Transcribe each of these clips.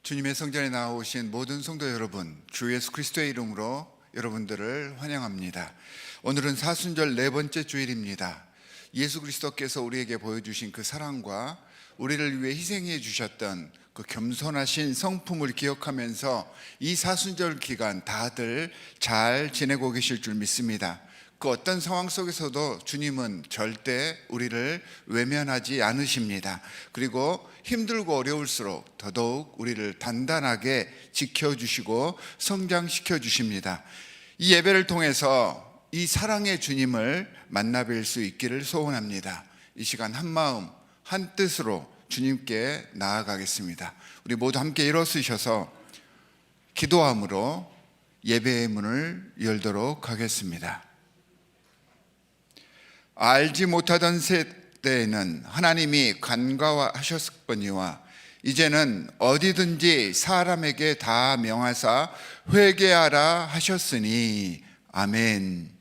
주님의 성전에 나오신 모든 성도 여러분, 주 예수 그리스도의 이름으로 여러분들을 환영합니다. 오늘은 사순절 네 번째 주일입니다. 예수 그리스도께서 우리에게 보여주신 그 사랑과 우리를 위해 희생해 주셨던 그 겸손하신 성품을 기억하면서 이 사순절 기간 다들 잘 지내고 계실 줄 믿습니다. 그 어떤 상황 속에서도 주님은 절대 우리를 외면하지 않으십니다. 그리고 힘들고 어려울수록 더더욱 우리를 단단하게 지켜주시고 성장시켜 주십니다. 이 예배를 통해서 이 사랑의 주님을 만나뵐 수 있기를 소원합니다. 이 시간 한 마음 한 뜻으로 주님께 나아가겠습니다. 우리 모두 함께 일어서셔서 기도함으로 예배의 문을 열도록 하겠습니다. 알지 못하던 세대에는 하나님이 간과하셨거니와 이제는 어디든지 사람에게 다 명하사 회개하라 하셨으니 아멘.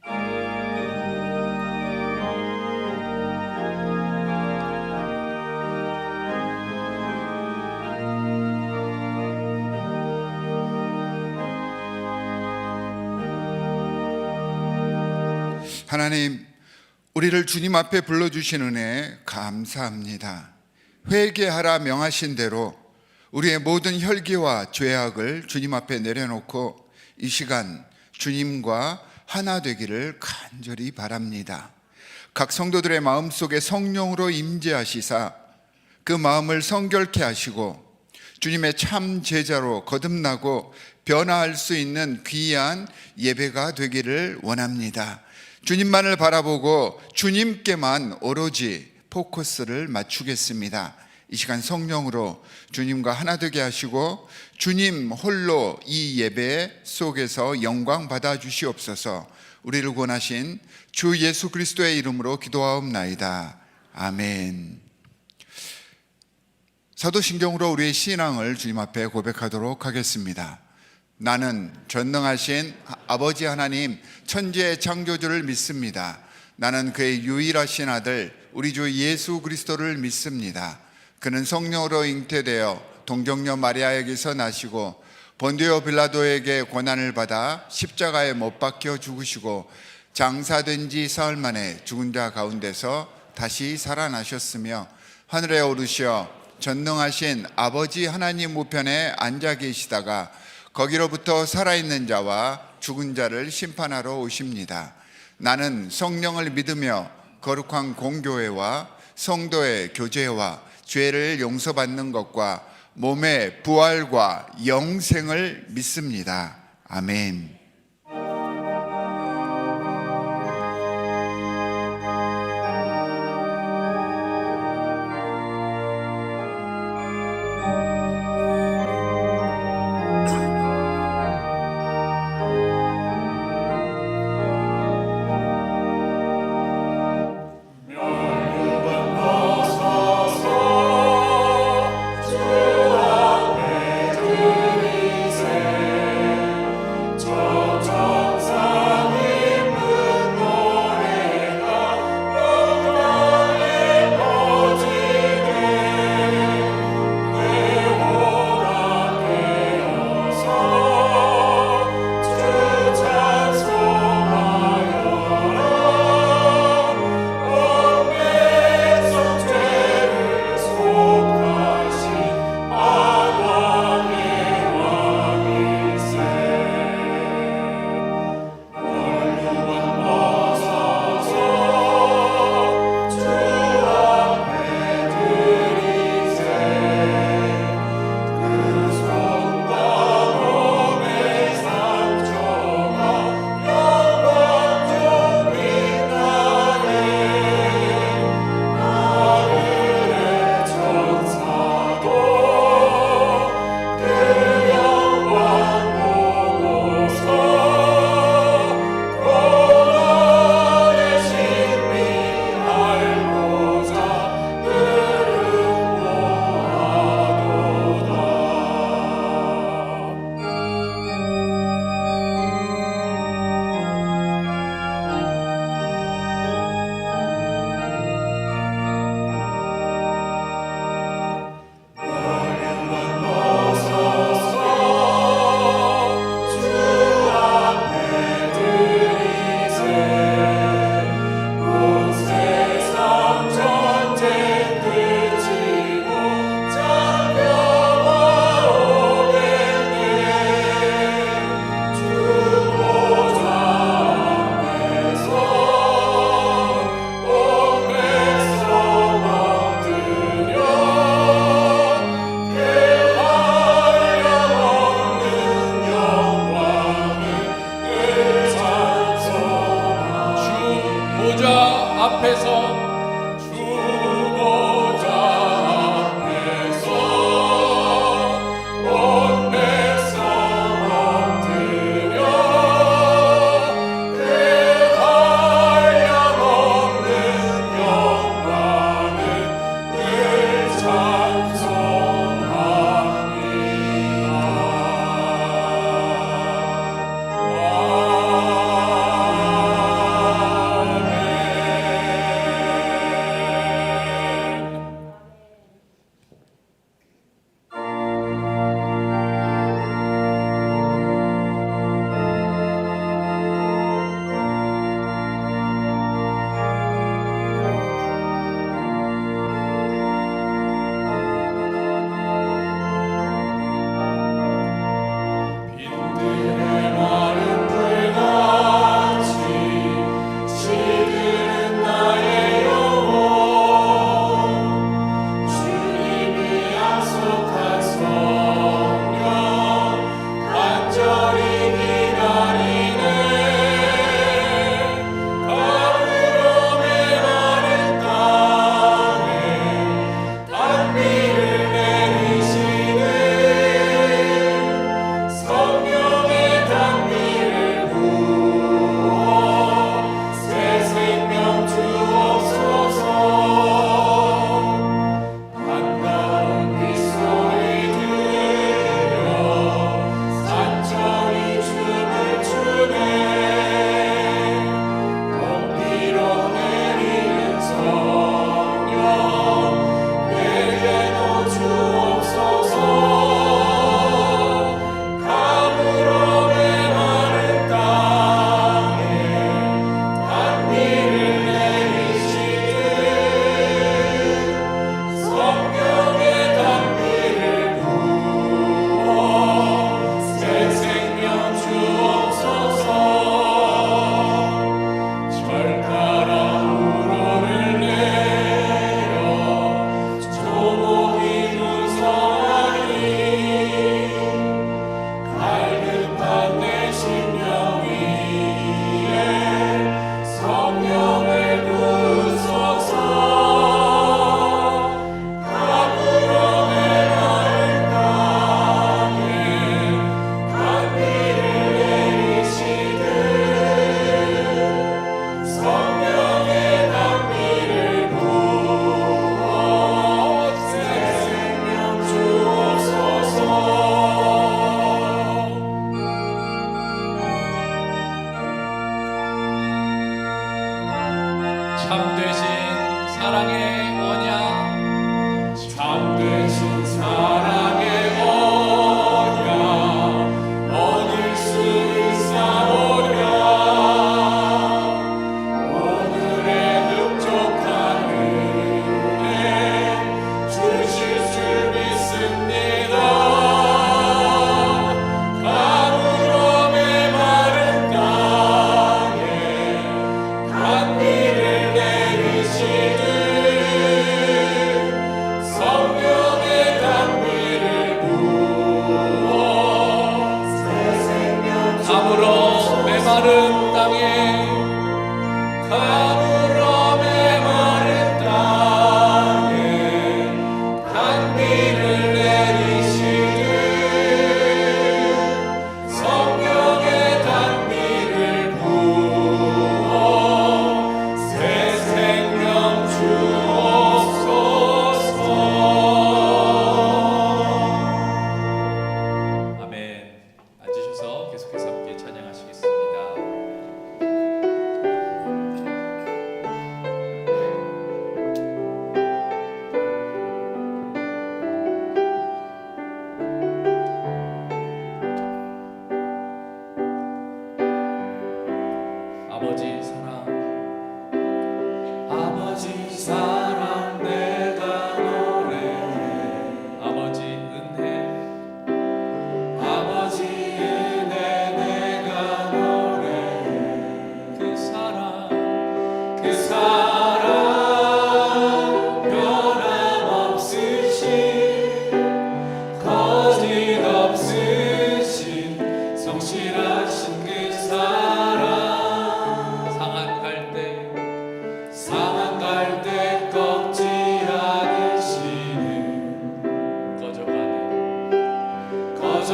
하나님, 우리를 주님 앞에 불러주신 은혜 감사합니다. 회개하라 명하신 대로 우리의 모든 혈기와 죄악을 주님 앞에 내려놓고 이 시간 주님과 하나 되기를 간절히 바랍니다. 각 성도들의 마음속에 성령으로 임재하시사 그 마음을 성결케 하시고 주님의 참 제자로 거듭나고 변화할 수 있는 귀한 예배가 되기를 원합니다. 주님만을 바라보고 주님께만 오로지 포커스를 맞추겠습니다. 이 시간 성령으로 주님과 하나 되게 하시고 주님 홀로 이 예배 속에서 영광 받아 주시옵소서. 우리를 구원하신 주 예수 그리스도의 이름으로 기도하옵나이다. 아멘. 사도신경으로 우리의 신앙을 주님 앞에 고백하도록 하겠습니다. 나는 전능하신 아버지 하나님 천지의 창조주를 믿습니다. 나는 그의 유일하신 아들 우리 주 예수 그리스도를 믿습니다. 그는 성령으로 잉태되어 동정녀 마리아에게서 나시고 본디오 빌라도에게 고난을 받아 십자가에 못 박혀 죽으시고 장사된 지 사흘 만에 죽은 자 가운데서 다시 살아나셨으며 하늘에 오르시어 전능하신 아버지 하나님 우편에 앉아 계시다가 거기로부터 살아있는 자와 죽은 자를 심판하러 오십니다. 나는 성령을 믿으며 거룩한 공교회와 성도의 교제와 죄를 용서받는 것과 몸의 부활과 영생을 믿습니다. 아멘. 저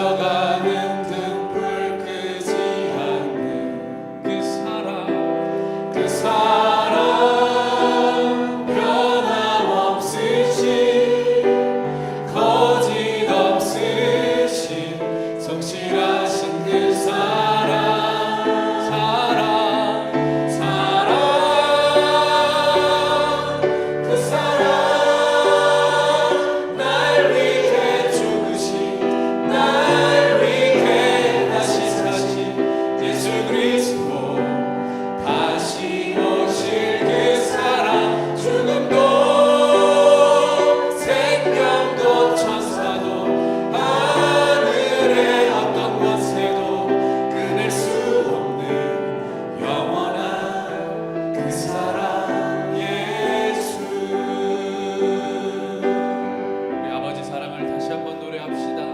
꺼져가는 등불 끄지 않는 그 사랑, 그 사랑 변함없으신 거짓 없으신 성실하신 그 사랑, 사랑, 사랑, 그 사랑 날 위해 죽으신, 날 위해 다시 사신 예수 그리스도, 다시 오실 그 사랑, 죽음도 생명도 천사도 하늘의 어떤 권세도 끊을 수 없는 영원한 그 사랑 예수. 우리 아버지 사랑을 다시 한번 노래합시다.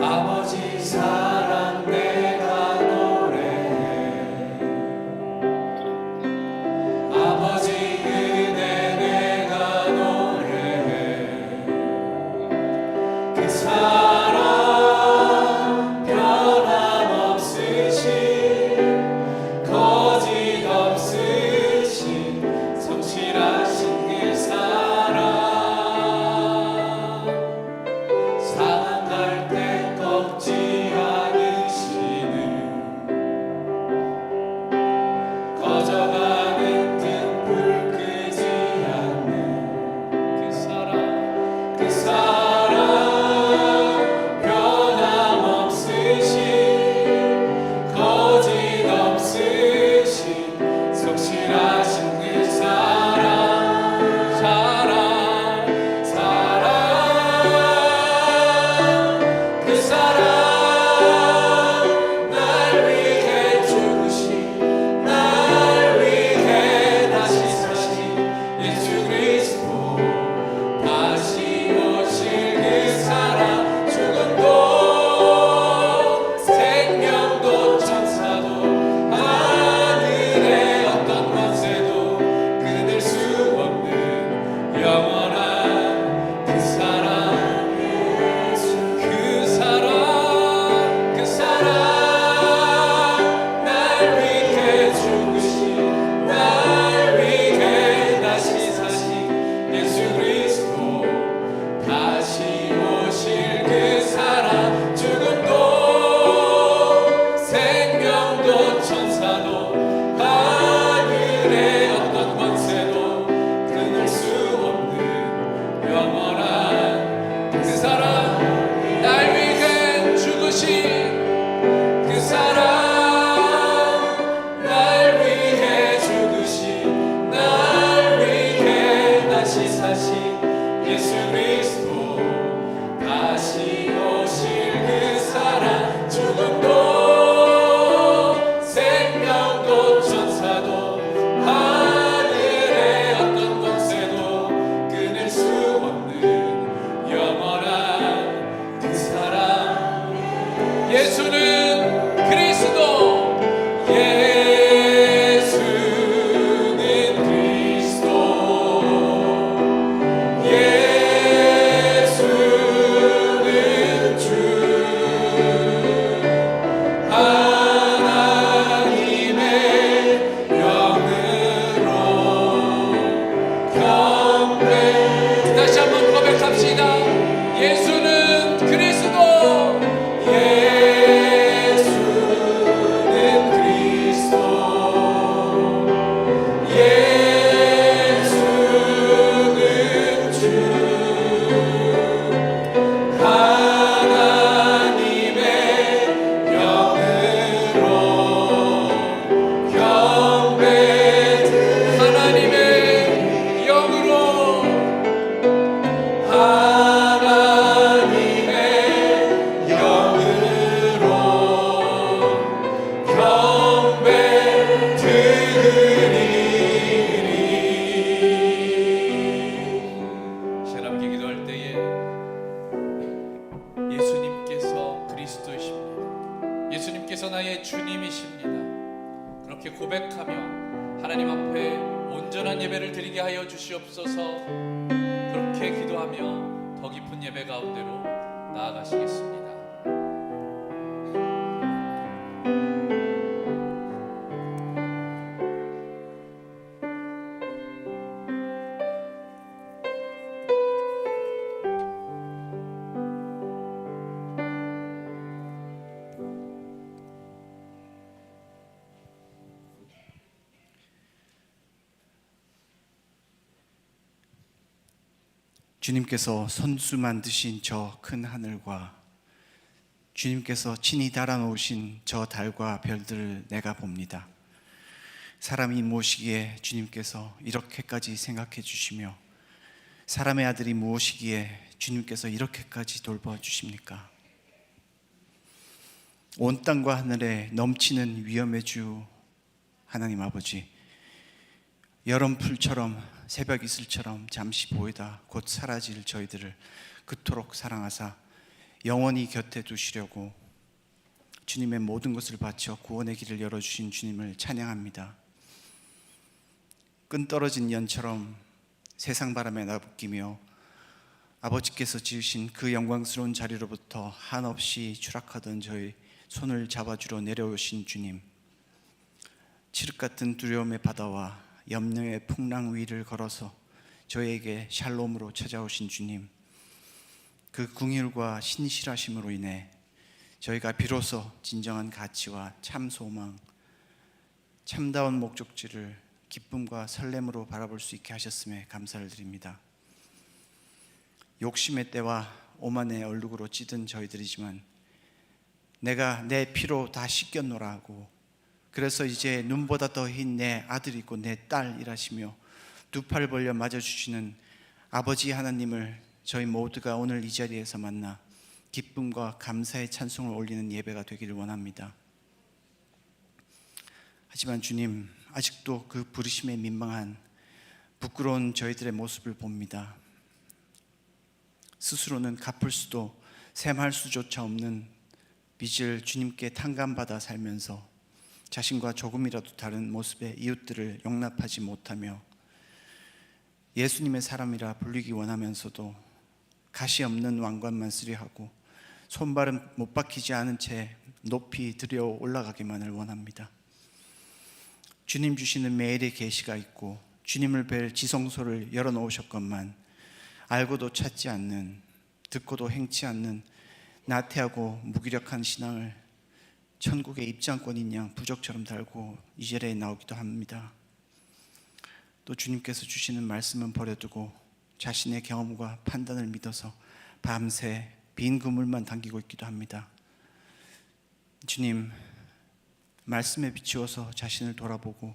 아버지 사랑 내가 노래해, 아버지 은혜 내가 노래해. 그 사랑 변함없으신 거짓 없으신 성실하신 그 사랑, 상한 갈대 꺾지 않으시는, 꺼져가는 등불 끄지 않는 그 사랑, 그 사랑 변함없으신 거짓 없으신 성실하신 그 사랑, 사랑, 사랑, 그 사랑 날 위해 죽으신, 날 위해 다시 사신 예수 그리스도, 다시 오실 그 사랑, 죽음도 생명도 천사도 하늘의 어떤 권세도 끊을 수 없는 영원한 그 사랑 예수. 그 사랑, 그 사랑 날 위해 죽으신, 날 위해 다시 사신 예수 그리스도, 다시 오실 그 사랑, 죽음도 생명도 천사도 하늘의 어떤 권세도 끊을 수 없는 영원한 그 사랑, 날 위해 죽으신 그 사랑, 날 위해 죽으신, 날 위해 다시 사신 예수 그리스도, 다시 오실 그 사랑, 죽음도 생명도 천사도 하늘의 어떤 권세도 끊을 수 없는 영원한 그 사랑. 예수는 그리스도, 예수는 그리스도, 예수는 주, 하나님의 영으로 경배. 다시 한번 고백합시다. 예수는 그리스도, 예수는 그리스도, 예수는 주, 하나님의 영으로 경배. 하나님의 영으로, 하나님의 영으로 경배 드리리. 신랑께 기도할 때에 예수님께서 그리스도이십니다, 예수님께서 나의 주님이십니다, 그렇게 고백하며 하나님 앞에 온전한 예배를 드리게 하여 주시옵소서. 그렇게 기도하며 더 깊은 예배 가운데로 나아가시겠습니다. 주님께서 손수 만드신 저 큰 하늘과 주님께서 친히 달아놓으신 저 달과 별들을 내가 봅니다. 사람이 무엇이기에 주님께서 이렇게까지 생각해 주시며 사람의 아들이 무엇이기에 주님께서 이렇게까지 돌봐주십니까? 온 땅과 하늘에 넘치는 위엄의 주 하나님 아버지, 여름풀처럼 새벽 이슬처럼 잠시 보이다 곧 사라질 저희들을 그토록 사랑하사 영원히 곁에 두시려고 주님의 모든 것을 바쳐 구원의 길을 열어주신 주님을 찬양합니다. 끈 떨어진 연처럼 세상 바람에 나부끼며 아버지께서 지으신 그 영광스러운 자리로부터 한없이 추락하던 저희 손을 잡아주러 내려오신 주님, 칠흑 같은 두려움의 바다와 염려의 풍랑 위를 걸어서 저에게 샬롬으로 찾아오신 주님, 그 긍휼과 신실하심으로 인해 저희가 비로소 진정한 가치와 참 소망, 참다운 목적지를 기쁨과 설렘으로 바라볼 수 있게 하셨음에 감사를 드립니다. 욕심의 때와 오만의 얼룩으로 찌든 저희들이지만 내가 내 피로 다 씻겼노라 하고, 그래서 이제 눈보다 더 흰 내 아들이고 내 딸이라시며 두 팔 벌려 맞아주시는 아버지 하나님을 저희 모두가 오늘 이 자리에서 만나 기쁨과 감사의 찬송을 올리는 예배가 되기를 원합니다. 하지만 주님, 아직도 그 부르심에 민망한 부끄러운 저희들의 모습을 봅니다. 스스로는 갚을 수도 셈할 수조차 없는 빚을 주님께 탕감받아 살면서 자신과 조금이라도 다른 모습의 이웃들을 용납하지 못하며 예수님의 사람이라 불리기 원하면서도 가시 없는 왕관만 쓰려하고 손발은 못 박히지 않은 채 높이 들여 올라가기만을 원합니다. 주님 주시는 매일의 계시가 있고 주님을 뵐 지성소를 열어놓으셨건만 알고도 찾지 않는, 듣고도 행치 않는 나태하고 무기력한 신앙을 천국의 입장권인 양 부적처럼 달고 이 자리에 나오기도 합니다. 또 주님께서 주시는 말씀은 버려두고 자신의 경험과 판단을 믿어서 밤새 빈 그물만 당기고 있기도 합니다. 주님, 말씀에 비추어서 자신을 돌아보고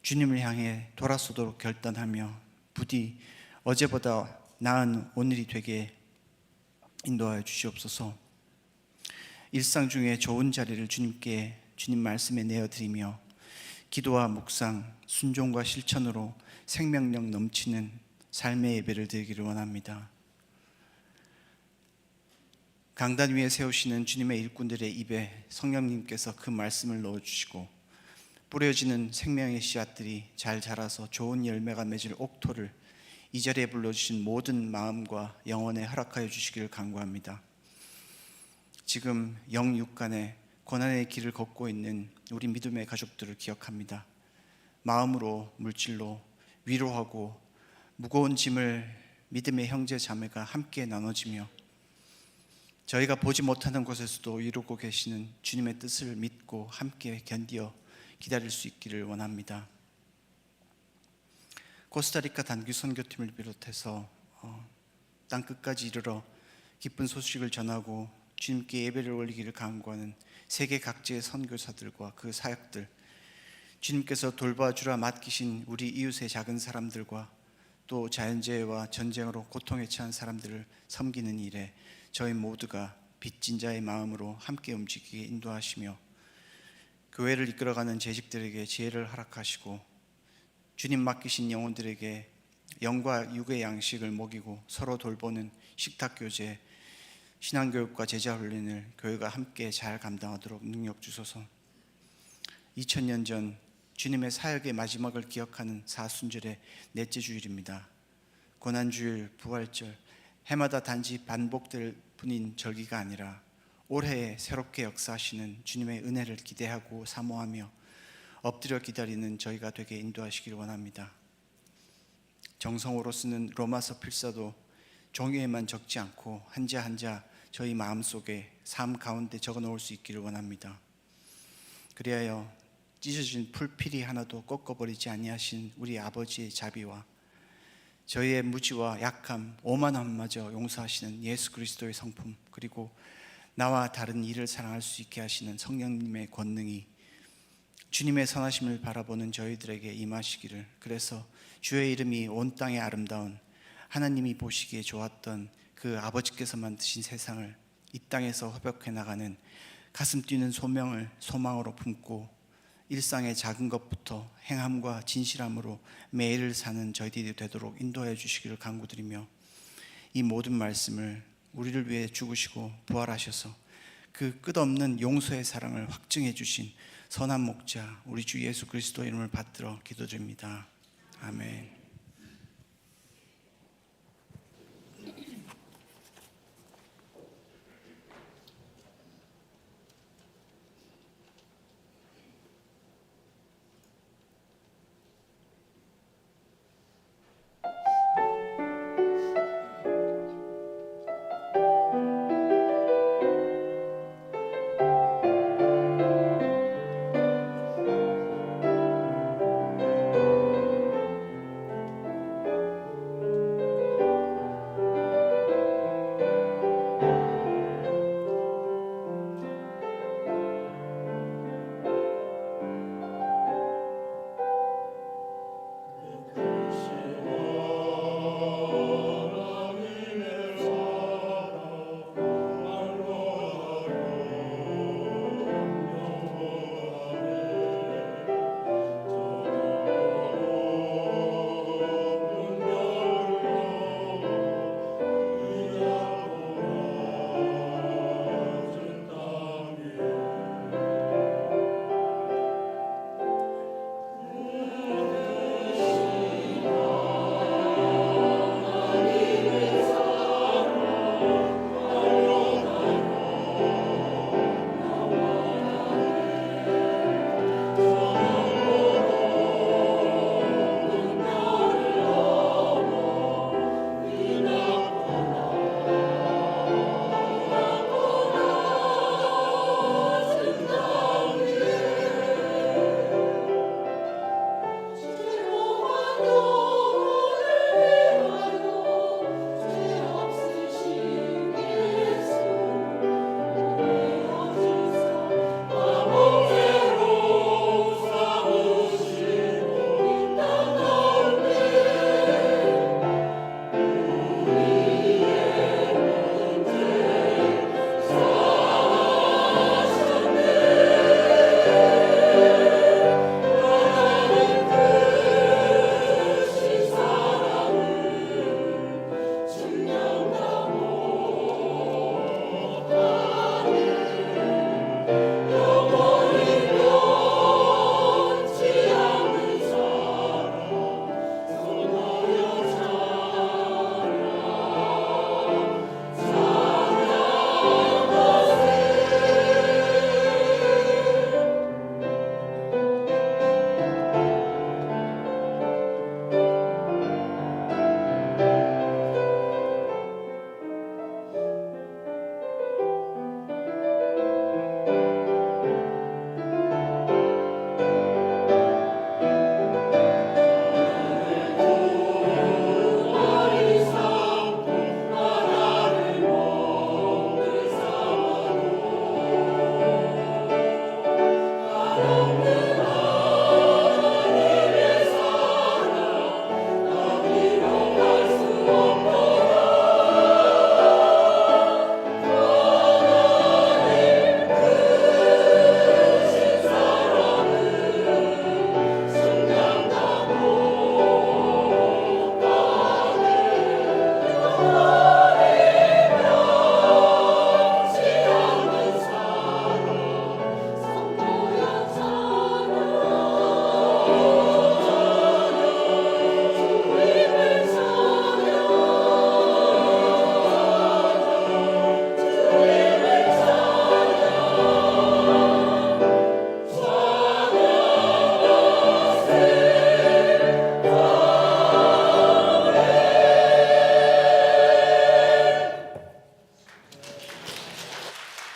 주님을 향해 돌아서도록 결단하며 부디 어제보다 나은 오늘이 되게 인도하여 주시옵소서. 일상 중에 좋은 자리를 주님께, 주님 말씀에 내어드리며 기도와 묵상, 순종과 실천으로 생명력 넘치는 삶의 예배를 드리기를 원합니다. 강단 위에 세우시는 주님의 일꾼들의 입에 성령님께서 그 말씀을 넣어주시고 뿌려지는 생명의 씨앗들이 잘 자라서 좋은 열매가 맺을 옥토를 이 자리에 불러주신 모든 마음과 영혼에 허락하여 주시기를 간구합니다. 지금 영육간에 고난의 길을 걷고 있는 우리 믿음의 가족들을 기억합니다. 마음으로, 물질로 위로하고 무거운 짐을 믿음의 형제 자매가 함께 나눠지며 저희가 보지 못하는 곳에서도 이루고 계시는 주님의 뜻을 믿고 함께 견디어 기다릴 수 있기를 원합니다. 코스타리카 단기 선교팀을 비롯해서 땅끝까지 이르러 기쁜 소식을 전하고 주님께 예배를 올리기를 간구하는 세계 각지의 선교사들과 그 사역들, 주님께서 돌봐주라 맡기신 우리 이웃의 작은 사람들과 또 자연재해와 전쟁으로 고통에 처한 사람들을 섬기는 일에 저희 모두가 빚진 자의 마음으로 함께 움직이게 인도하시며 교회를 이끌어가는 재직들에게 지혜를 허락하시고 주님 맡기신 영혼들에게 영과 육의 양식을 먹이고 서로 돌보는 식탁교제, 신앙교육과 제자훈련을 교회가 함께 잘 감당하도록 능력 주소서. 2000년 전 주님의 사역의 마지막을 기억하는 사순절의 넷째 주일입니다. 고난주일, 부활절, 해마다 단지 반복될 뿐인 절기가 아니라 올해에 새롭게 역사하시는 주님의 은혜를 기대하고 사모하며 엎드려 기다리는 저희가 되게 인도하시기를 원합니다. 정성으로 쓰는 로마서 필사도 종이에만 적지 않고 한자 한자 저희 마음속에 삶 가운데 적어놓을 수 있기를 원합니다. 그리하여 찢어진 풀필이 하나도 꺾어버리지 아니하신 우리 아버지의 자비와 저희의 무지와 약함, 오만함마저 용서하시는 예수 그리스도의 성품, 그리고 나와 다른 이를 사랑할 수 있게 하시는 성령님의 권능이 주님의 선하심을 바라보는 저희들에게 임하시기를, 그래서 주의 이름이 온 땅에 아름다운 하나님이 보시기에 좋았던 그 아버지께서 만드신 세상을 이 땅에서 허벽해 나가는 가슴 뛰는 소명을 소망으로 품고 일상의 작은 것부터 행함과 진실함으로 매일을 사는 저희들이 되도록 인도해 주시기를 간구드리며, 이 모든 말씀을 우리를 위해 죽으시고 부활하셔서 그 끝없는 용서의 사랑을 확증해 주신 선한 목자 우리 주 예수 그리스도 이름을 받들어 기도드립니다. 아멘.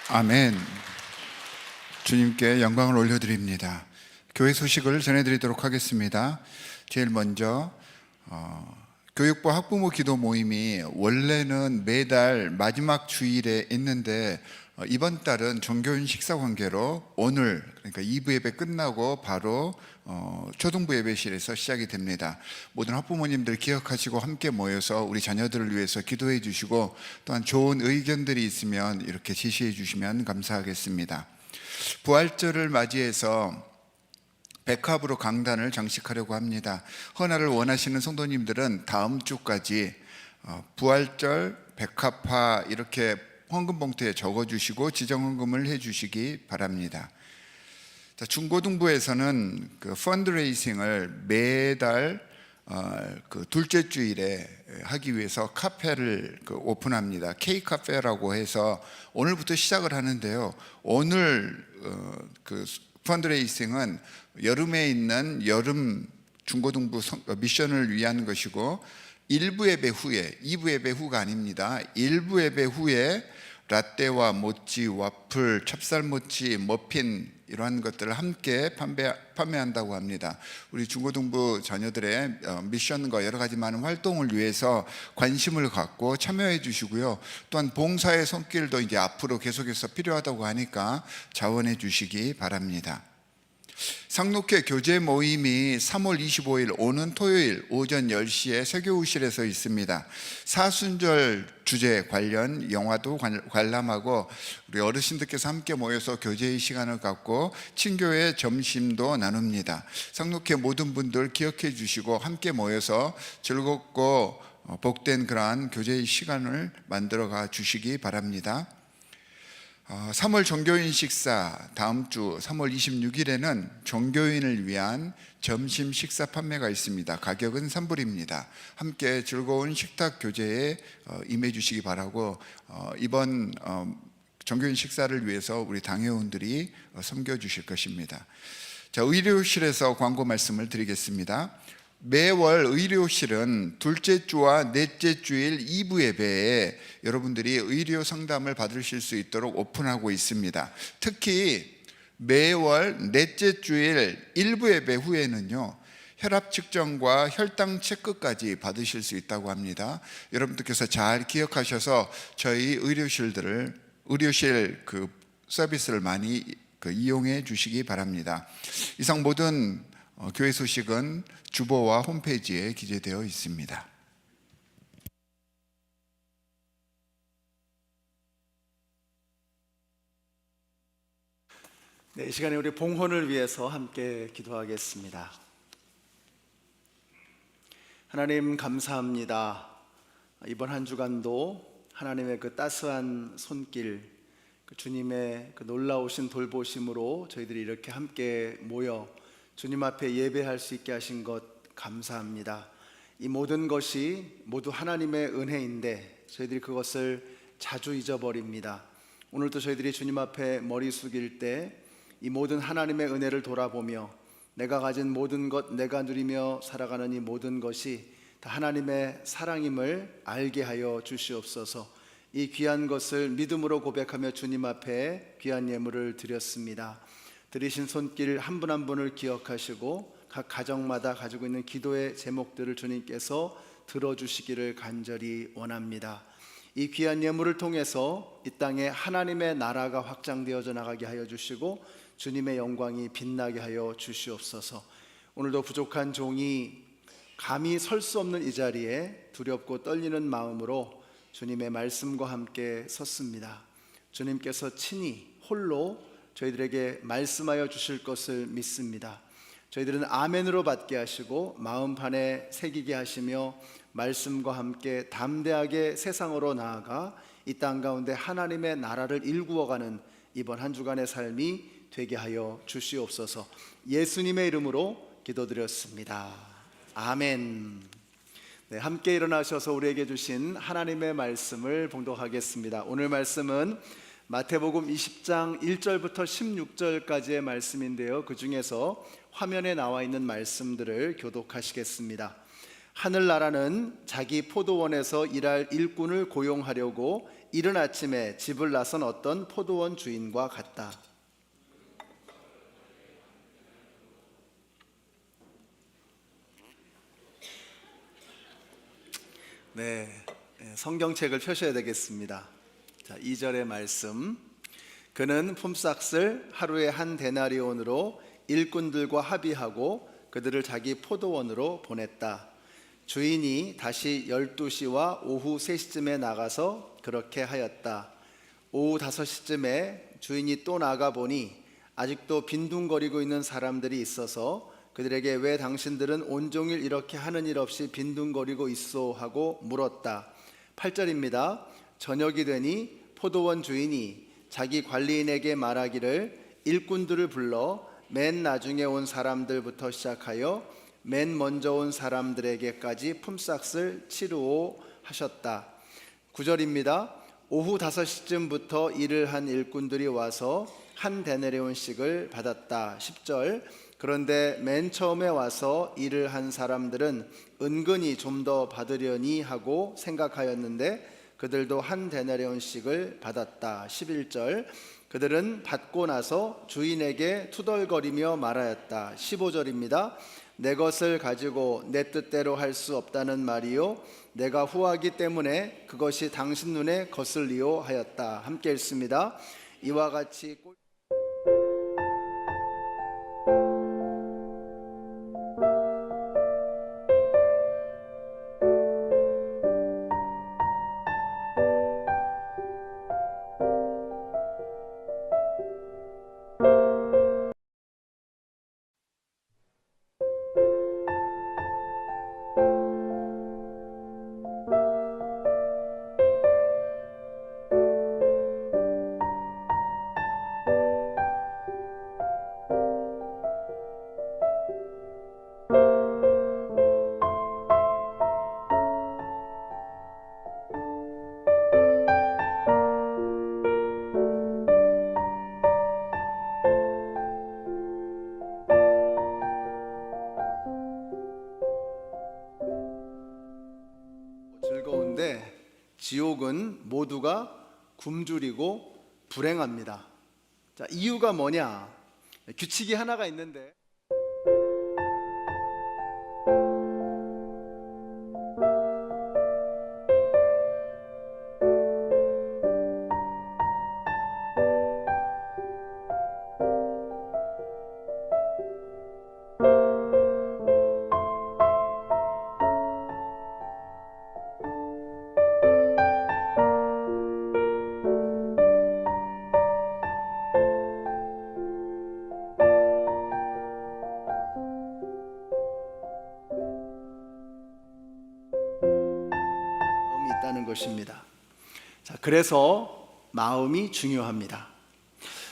아멘. 주님께 영광을 올려드립니다. 교회 소식을 전해드리도록 하겠습니다. 제일 먼저 교육부 학부모 기도 모임이 원래는 매달 마지막 주일에 있는데 이번 달은 종교인 식사 관계로 오늘, 그러니까 2부 예배 끝나고 바로 초등부 예배실에서 시작이 됩니다. 모든 학부모님들 기억하시고 함께 모여서 우리 자녀들을 위해서 기도해 주시고, 또한 좋은 의견들이 있으면 이렇게 제시해 주시면 감사하겠습니다. 부활절을 맞이해서 백합으로 강단을 장식하려고 합니다. 헌화를 원하시는 성도님들은 다음 주까지 부활절 백합화 이렇게 헌금 봉투에 적어주시고 지정헌금을 해주시기 바랍니다. 자, 중고등부에서는 그 펀드레이싱을 매달 그 둘째 주일에 하기 위해서 카페를 오픈합니다. K카페라고 해서 오늘부터 시작을 하는데요. 오늘 그 펀드레이싱은 여름에 있는 여름 중고등부 미션을 위한 것이고, 1부 예배 후에, 2부 예배 후가 아닙니다. 1부 예배 후에 라떼와 모찌, 와플, 찹쌀모찌, 머핀 이러한 것들을 함께 판매한다고 합니다. 우리 중고등부 자녀들의 미션과 여러 가지 많은 활동을 위해서 관심을 갖고 참여해 주시고요. 또한 봉사의 손길도 이제 앞으로 계속해서 필요하다고 하니까 자원해 주시기 바랍니다. 상록회 교제 모임이 3월 25일 오는 토요일 오전 10시에 세교우실에서 있습니다. 사순절 주제 관련 영화도 관람하고 우리 어르신들께서 함께 모여서 교제의 시간을 갖고 친교회 점심도 나눕니다. 상록회 모든 분들 기억해 주시고 함께 모여서 즐겁고 복된 그러한 교제의 시간을 만들어가 주시기 바랍니다. 3월 종교인 식사, 다음 주 3월 26일에는 종교인을 위한 점심 식사 판매가 있습니다. 가격은 3불입니다. 함께 즐거운 식탁 교제에 임해 주시기 바라고, 이번 종교인 식사를 위해서 우리 당회원들이 섬겨 주실 것입니다. 자, 의료실에서 광고 말씀을 드리겠습니다. 매월 의료실은 둘째 주와 넷째 주일 2부 예배에 여러분들이 의료 상담을 받으실 수 있도록 오픈하고 있습니다. 특히 매월 넷째 주일 1부 예배 후에는요, 혈압 측정과 혈당 체크까지 받으실 수 있다고 합니다. 여러분들께서 잘 기억하셔서 저희 의료실 그 서비스를 많이 이용해 주시기 바랍니다. 이상 모든 교회 소식은 주보와 홈페이지에 기재되어 있습니다. 네, 이 시간에 우리 봉헌을 위해서 함께 기도하겠습니다. 하나님 감사합니다. 이번 한 주간도 하나님의 그 따스한 손길, 그 주님의 그 놀라우신 돌보심으로 저희들이 이렇게 함께 모여 주님 앞에 예배할 수 있게 하신 것 감사합니다. 이 모든 것이 모두 하나님의 은혜인데 저희들이 그것을 자주 잊어버립니다. 오늘도 저희들이 주님 앞에 머리 숙일 때 이 모든 하나님의 은혜를 돌아보며 내가 가진 모든 것, 내가 누리며 살아가는 이 모든 것이 다 하나님의 사랑임을 알게 하여 주시옵소서. 이 귀한 것을 믿음으로 고백하며 주님 앞에 귀한 예물을 드렸습니다. 드리신 손길 한 분 한 분을 기억하시고 각 가정마다 가지고 있는 기도의 제목들을 주님께서 들어주시기를 간절히 원합니다. 이 귀한 예물을 통해서 이 땅에 하나님의 나라가 확장되어져 나가게 하여 주시고 주님의 영광이 빛나게 하여 주시옵소서. 오늘도 부족한 종이 감히 설 수 없는 이 자리에 두렵고 떨리는 마음으로 주님의 말씀과 함께 섰습니다. 주님께서 친히 홀로 저희들에게 말씀하여 주실 것을 믿습니다. 저희들은 아멘으로 받게 하시고 마음판에 새기게 하시며 말씀과 함께 담대하게 세상으로 나아가 이 땅 가운데 하나님의 나라를 일구어가는 이번 한 주간의 삶이 되게 하여 주시옵소서. 예수님의 이름으로 기도드렸습니다. 아멘. 네, 함께 일어나셔서 우리에게 주신 하나님의 말씀을 봉독하겠습니다. 오늘 말씀은 마태복음 20장 1절부터 16절까지의 말씀인데요, 그 중에서 화면에 나와 있는 말씀들을 교독하시겠습니다. 하늘나라는 자기 포도원에서 일할 일꾼을 고용하려고 이른 아침에 집을 나선 어떤 포도원 주인과 같다. 성경책을 펴셔야 되겠습니다. 자, 2절의 말씀. 그는 품삯을 하루에 한 데나리온으로 일꾼들과 합의하고 그들을 자기 포도원으로 보냈다. 주인이 다시 12시와 오후 3시쯤에 나가서 그렇게 하였다. 오후 5시쯤에 주인이 또 나가보니 아직도 빈둥거리고 있는 사람들이 있어서 그들에게 왜 당신들은 온종일 이렇게 하는 일 없이 빈둥거리고 있소 하고 물었다. 8절입니다. 저녁이 되니 포도원 주인이 자기 관리인에게 말하기를 일꾼들을 불러 맨 나중에 온 사람들부터 시작하여 맨 먼저 온 사람들에게까지 품삯을 치르오 하셨다. 9절입니다. 오후 5시쯤부터 일을 한 일꾼들이 와서 한 데나리온씩을 받았다. 10절. 그런데 맨 처음에 와서 일을 한 사람들은 은근히 좀 더 받으려니 하고 생각하였는데 그들도 한 데나리온씩을 받았다. 11절. 그들은 받고 나서 주인에게 투덜거리며 말하였다. 15절입니다. 내 것을 가지고 내 뜻대로 할 수 없다는 말이요 내가 후하기 때문에 그것이 당신 눈에 거슬리오 하였다. 함께 읽습니다. 이와 같이 즐거운데 지옥은 모두가 굶주리고 불행합니다. 자, 이유가 뭐냐? 규칙이 하나가 있는데 있다는 것입니다. 자, 그래서 마음이 중요합니다.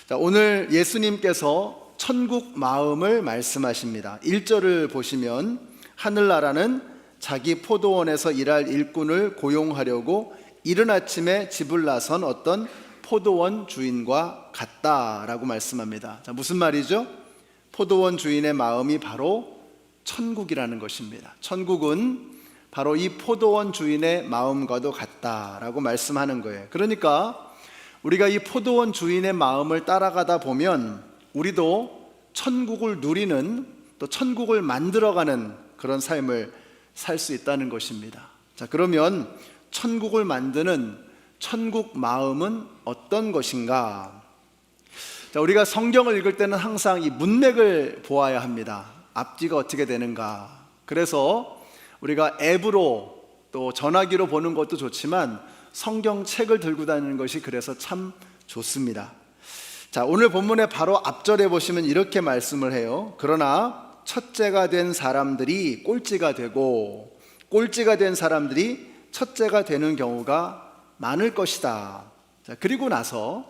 자, 오늘 예수님께서 천국 마음을 말씀하십니다. 1절을 보시면 하늘나라는 자기 포도원에서 일할 일꾼을 고용하려고 이른 아침에 집을 나선 어떤 포도원 주인과 같다라고 말씀합니다. 자, 무슨 말이죠? 포도원 주인의 마음이 바로 천국이라는 것입니다. 천국은 바로 이 포도원 주인의 마음과도 같다라고 말씀하는 거예요. 그러니까 우리가 이 포도원 주인의 마음을 따라가다 보면 우리도 천국을 누리는, 또 천국을 만들어가는 그런 삶을 살 수 있다는 것입니다. 자, 그러면 천국을 만드는 천국 마음은 어떤 것인가? 자, 우리가 성경을 읽을 때는 항상 이 문맥을 보아야 합니다. 앞뒤가 어떻게 되는가? 그래서 우리가 앱으로 또 전화기로 보는 것도 좋지만 성경책을 들고 다니는 것이 그래서 참 좋습니다. 자, 오늘 본문의 바로 앞절에 보시면 이렇게 말씀을 해요. 그러나 첫째가 된 사람들이 꼴찌가 되고 꼴찌가 된 사람들이 첫째가 되는 경우가 많을 것이다. 자, 그리고 나서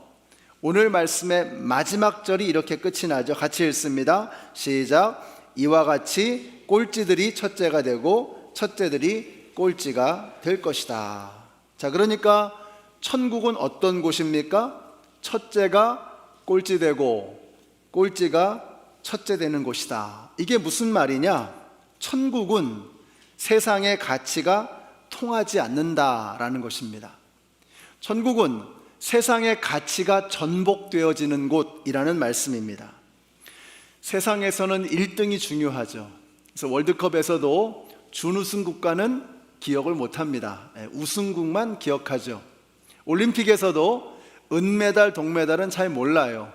오늘 말씀의 마지막 절이 이렇게 끝이 나죠. 같이 읽습니다. 시작. 이와 같이 꼴찌들이 첫째가 되고 첫째들이 꼴찌가 될 것이다. 자, 그러니까 천국은 어떤 곳입니까? 첫째가 꼴찌 되고 꼴찌가 첫째 되는 곳이다. 이게 무슨 말이냐? 천국은 세상의 가치가 통하지 않는다라는 것입니다. 천국은 세상의 가치가 전복되어지는 곳이라는 말씀입니다. 세상에서는 1등이 중요하죠. 그래서 월드컵에서도 준우승 국가는 기억을 못합니다. 우승국만 기억하죠. 올림픽에서도 은메달, 동메달은 잘 몰라요.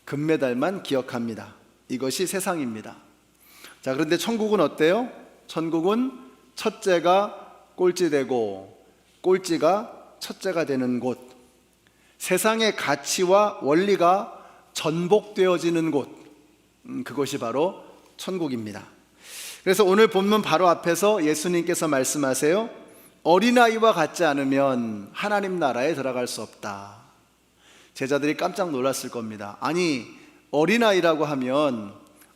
금메달만 기억합니다. 이것이 세상입니다. 자, 그런데 천국은 어때요? 천국은 첫째가 꼴찌되고 꼴찌가 첫째가 되는 곳, 세상의 가치와 원리가 전복되어지는 곳, 그것이 바로 천국입니다. 그래서 오늘 본문 바로 앞에서 예수님께서 말씀하세요. 어린아이와 같지 않으면 하나님 나라에 들어갈 수 없다. 제자들이 깜짝 놀랐을 겁니다. 아니, 어린아이라고 하면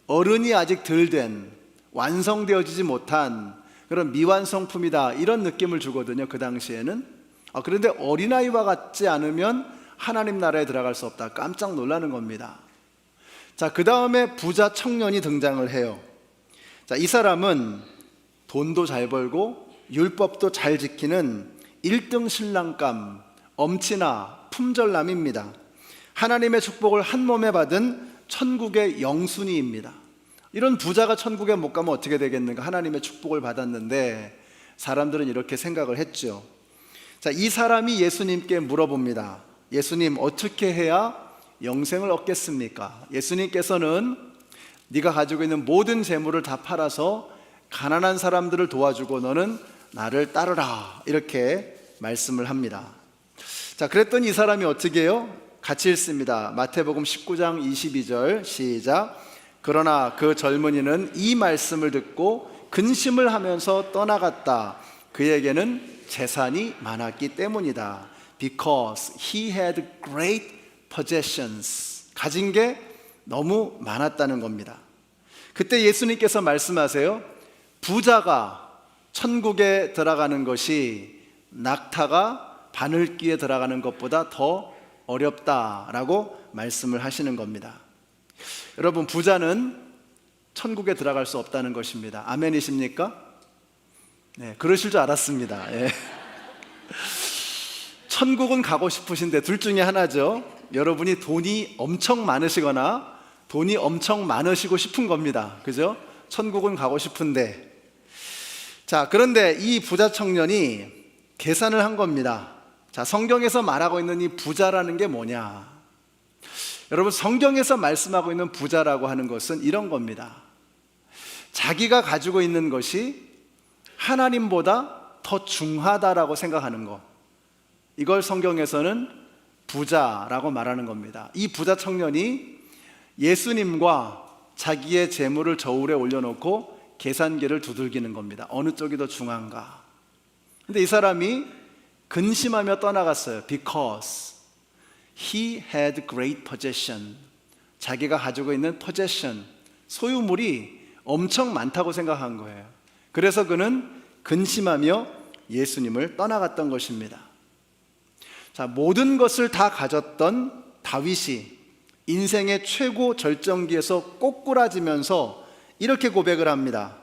어른이 아직 덜 된, 완성되어지지 못한 그런 미완성품이다, 이런 느낌을 주거든요, 그 당시에는. 그런데 어린아이와 같지 않으면 하나님 나라에 들어갈 수 없다. 깜짝 놀라는 겁니다. 자, 그 다음에 부자 청년이 등장을 해요. 자, 이 사람은 돈도 잘 벌고 율법도 잘 지키는 1등 신랑감, 엄친아, 품절남입니다. 하나님의 축복을 한 몸에 받은 천국의 영순이입니다. 이런 부자가 천국에 못 가면 어떻게 되겠는가? 하나님의 축복을 받았는데 사람들은 이렇게 생각을 했죠. 자, 이 사람이 예수님께 물어봅니다. 예수님, 어떻게 해야 영생을 얻겠습니까? 예수님께서는 네가 가지고 있는 모든 재물을 다 팔아서 가난한 사람들을 도와주고 너는 나를 따르라, 이렇게 말씀을 합니다. 자, 그랬더니 이 사람이 어떻게 해요? 같이 읽습니다. 마태복음 19장 22절 시작. 그러나 그 젊은이는 이 말씀을 듣고 근심을 하면서 떠나갔다. 그에게는 재산이 많았기 때문이다. Because he had great possessions. 가진 게 너무 많았다는 겁니다. 그때 예수님께서 말씀하세요. 부자가 천국에 들어가는 것이 낙타가 바늘귀에 들어가는 것보다 더 어렵다라고 말씀을 하시는 겁니다. 여러분, 부자는 천국에 들어갈 수 없다는 것입니다. 아멘이십니까? 네, 그러실 줄 알았습니다. 예. 천국은 가고 싶으신데 둘 중에 하나죠. 여러분이 돈이 엄청 많으시거나 돈이 엄청 많으시고 싶은 겁니다. 그죠? 천국은 가고 싶은데. 자, 그런데 이 부자 청년이 계산을 한 겁니다. 자, 성경에서 말하고 있는 이 부자라는 게 뭐냐? 여러분, 성경에서 말씀하고 있는 부자라고 하는 것은 이런 겁니다. 자기가 가지고 있는 것이 하나님보다 더 중하다라고 생각하는 것, 이걸 성경에서는 부자라고 말하는 겁니다. 이 부자 청년이 예수님과 자기의 재물을 저울에 올려놓고 계산기를 두들기는 겁니다. 어느 쪽이 더 중한가? 근데 이 사람이 근심하며 떠나갔어요. Because he had great possession. 자기가 가지고 있는 possession, 소유물이 엄청 많다고 생각한 거예요. 그래서 그는 근심하며 예수님을 떠나갔던 것입니다. 자, 모든 것을 다 가졌던 다윗이 인생의 최고 절정기에서 꼬꾸라지면서 이렇게 고백을 합니다.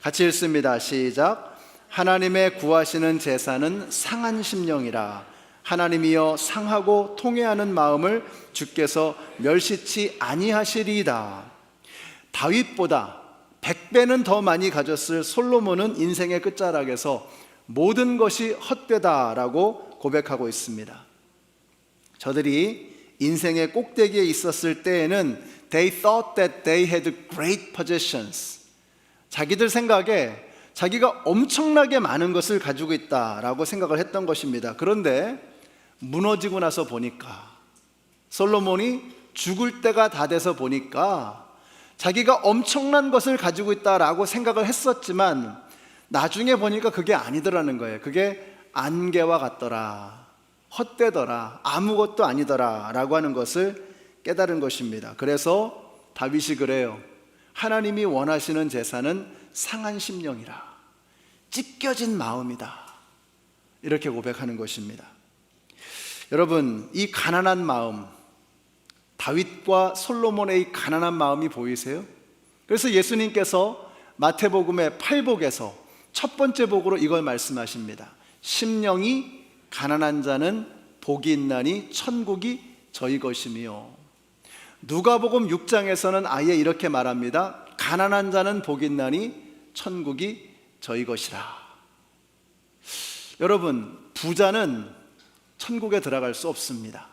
같이 읽습니다. 시작. 하나님의 구하시는 제사는 상한 심령이라. 하나님이여 상하고 통회하는 마음을 주께서 멸시치 아니하시리이다. 다윗보다 100배는 더 많이 가졌을 솔로몬은 인생의 끝자락에서 모든 것이 헛되다라고 고백하고 있습니다. 저들이 인생의 꼭대기에 있었을 때에는 they thought that they had great possessions. 자기들 생각에 자기가 엄청나게 많은 것을 가지고 있다라고 생각을 했던 것입니다. 그런데 무너지고 나서 보니까, 솔로몬이 죽을 때가 다 돼서 보니까 자기가 엄청난 것을 가지고 있다라고 생각을 했었지만 나중에 보니까 그게 아니더라는 거예요. 그게 안개와 같더라, 헛되더라, 아무것도 아니더라 라고 하는 것을 깨달은 것입니다. 그래서 다윗이 그래요. 하나님이 원하시는 제사는 상한 심령이라, 찢겨진 마음이다, 이렇게 고백하는 것입니다. 여러분, 이 가난한 마음, 다윗과 솔로몬의 이 가난한 마음이 보이세요? 그래서 예수님께서 마태복음의 8복에서 첫 번째 복으로 이걸 말씀하십니다. 심령이 가난한 자는 복이 있나니 천국이 저희 것이며, 누가복음 6장에서는 아예 이렇게 말합니다. 가난한 자는 복이 있나니 천국이 저희 것이라. 여러분, 부자는 천국에 들어갈 수 없습니다.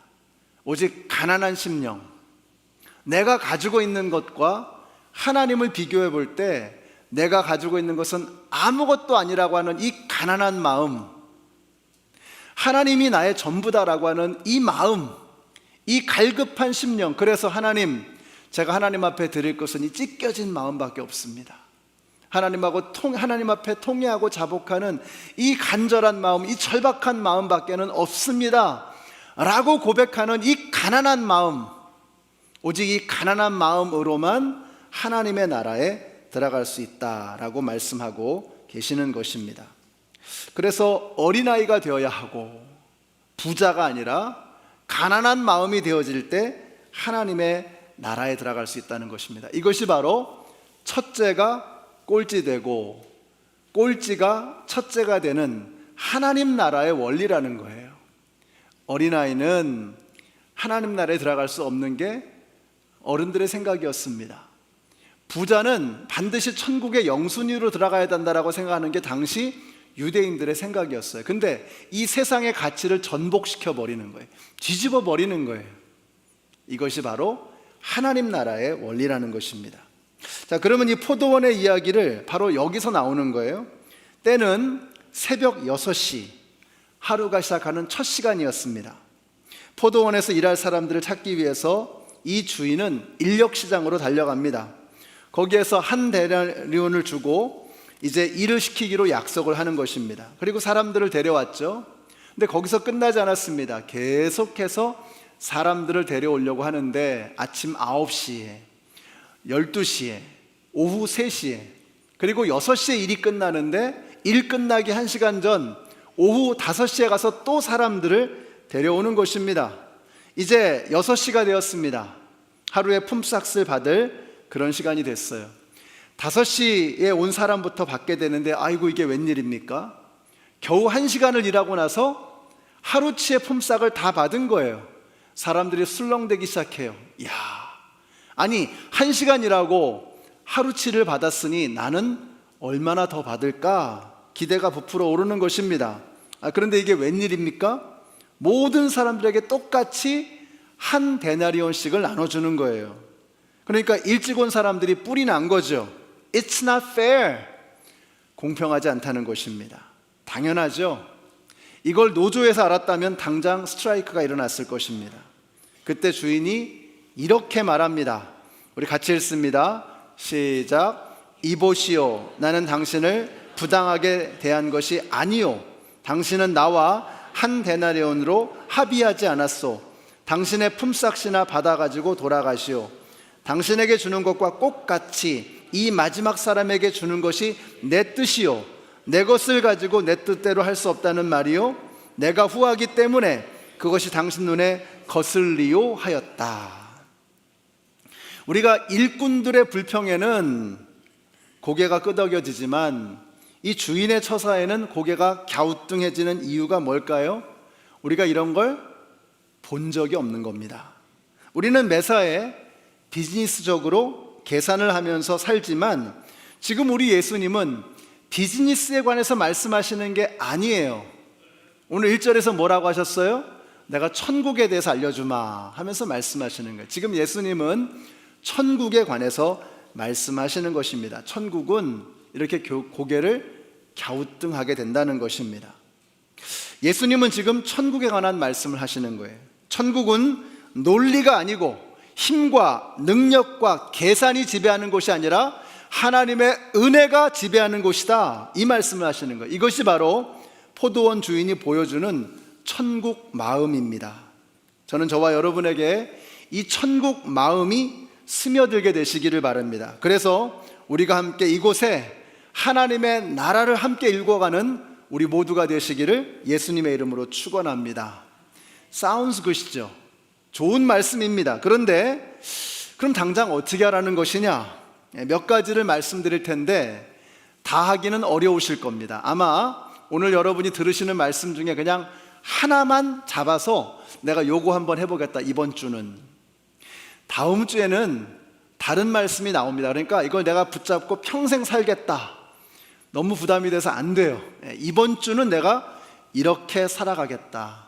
오직 가난한 심령, 내가 가지고 있는 것과 하나님을 비교해 볼 때 내가 가지고 있는 것은 아무것도 아니라고 하는 이 가난한 마음, 하나님이 나의 전부다라고 하는 이 마음, 이 갈급한 심령, 그래서 하나님, 제가 하나님 앞에 드릴 것은 이 찢겨진 마음밖에 없습니다. 하나님 앞에 통회하고 자복하는 이 간절한 마음, 이 절박한 마음밖에는 없습니다 라고 고백하는 이 가난한 마음, 오직 이 가난한 마음으로만 하나님의 나라에 들어갈 수 있다라고 말씀하고 계시는 것입니다. 그래서 어린아이가 되어야 하고 부자가 아니라 가난한 마음이 되어질 때 하나님의 나라에 들어갈 수 있다는 것입니다. 이것이 바로 첫째가 꼴찌되고 꼴찌가 첫째가 되는 하나님 나라의 원리라는 거예요. 어린아이는 하나님 나라에 들어갈 수 없는 게 어른들의 생각이었습니다. 부자는 반드시 천국의 영순위로 들어가야 된다라고 생각하는 게 당시 유대인들의 생각이었어요. 근데 이 세상의 가치를 전복시켜 버리는 거예요. 뒤집어 버리는 거예요. 이것이 바로 하나님 나라의 원리라는 것입니다. 자, 그러면 이 포도원의 이야기를 바로 여기서 나오는 거예요. 때는 새벽 6시, 하루가 시작하는 첫 시간이었습니다. 포도원에서 일할 사람들을 찾기 위해서 이 주인은 인력시장으로 달려갑니다. 거기에서 한 데나리온을 주고 이제 일을 시키기로 약속을 하는 것입니다. 그리고 사람들을 데려왔죠. 근데 거기서 끝나지 않았습니다. 계속해서 사람들을 데려오려고 하는데 아침 9시에, 12시에, 오후 3시에, 그리고 6시에 일이 끝나는데 일 끝나기 1시간 전 오후 5시에 가서 또 사람들을 데려오는 것입니다. 이제 6시가 되었습니다. 하루에 품삯을 받을 그런 시간이 됐어요. 5시에 온 사람부터 받게 되는데 아이고 이게 웬일입니까? 겨우 1시간을 일하고 나서 하루치의 품삯을 다 받은 거예요. 사람들이 술렁대기 시작해요. 이야, 아니 1시간 일하고 하루치를 받았으니 나는 얼마나 더 받을까? 기대가 부풀어 오르는 것입니다. 그런데 이게 웬일입니까? 모든 사람들에게 똑같이 한 데나리온씩을 나눠주는 거예요. 그러니까 일찍 온 사람들이 뿔이 난 거죠. It's not fair. 공평하지 않다는 것입니다. 당연하죠. 이걸 노조에서 알았다면 당장 스트라이크가 일어났을 것입니다. 그때 주인이 이렇게 말합니다. 우리 같이 읽습니다. 시작. 이보시오, 나는 당신을 부당하게 대한 것이 아니요, 당신은 나와 한 데나리온으로 합의하지 않았소. 당신의 품삯이나 받아가지고 돌아가시오. 당신에게 주는 것과 똑같이 이 마지막 사람에게 주는 것이 내 뜻이요, 내 것을 가지고 내 뜻대로 할 수 없다는 말이요, 내가 후하기 때문에 그것이 당신 눈에 거슬리요 하였다. 우리가 일꾼들의 불평에는 고개가 끄덕여지지만 이 주인의 처사에는 고개가 갸우뚱해지는 이유가 뭘까요? 우리가 이런 걸 본 적이 없는 겁니다. 우리는 매사에 비즈니스적으로 계산을 하면서 살지만 지금 우리 예수님은 비즈니스에 관해서 말씀하시는 게 아니에요. 오늘 1절에서 뭐라고 하셨어요? 내가 천국에 대해서 알려주마 하면서 말씀하시는 거예요. 지금 예수님은 천국에 관해서 말씀하시는 것입니다. 천국은 이렇게 고개를 갸우뚱하게 된다는 것입니다. 예수님은 지금 천국에 관한 말씀을 하시는 거예요. 천국은 논리가 아니고 힘과 능력과 계산이 지배하는 곳이 아니라 하나님의 은혜가 지배하는 곳이다, 이 말씀을 하시는 거예요. 이것이 바로 포도원 주인이 보여주는 천국 마음입니다. 저는 저와 여러분에게 이 천국 마음이 스며들게 되시기를 바랍니다. 그래서 우리가 함께 이곳에 하나님의 나라를 함께 일궈가는 우리 모두가 되시기를 예수님의 이름으로 축원합니다. Sounds good이죠. 좋은 말씀입니다. 그런데 그럼 당장 어떻게 하라는 것이냐? 몇 가지를 말씀드릴 텐데 다 하기는 어려우실 겁니다. 아마 오늘 여러분이 들으시는 말씀 중에 그냥 하나만 잡아서 내가 요거 한번 해보겠다, 이번 주는. 다음 주에는 다른 말씀이 나옵니다. 그러니까 이걸 내가 붙잡고 평생 살겠다, 너무 부담이 돼서 안 돼요. 이번 주는 내가 이렇게 살아가겠다.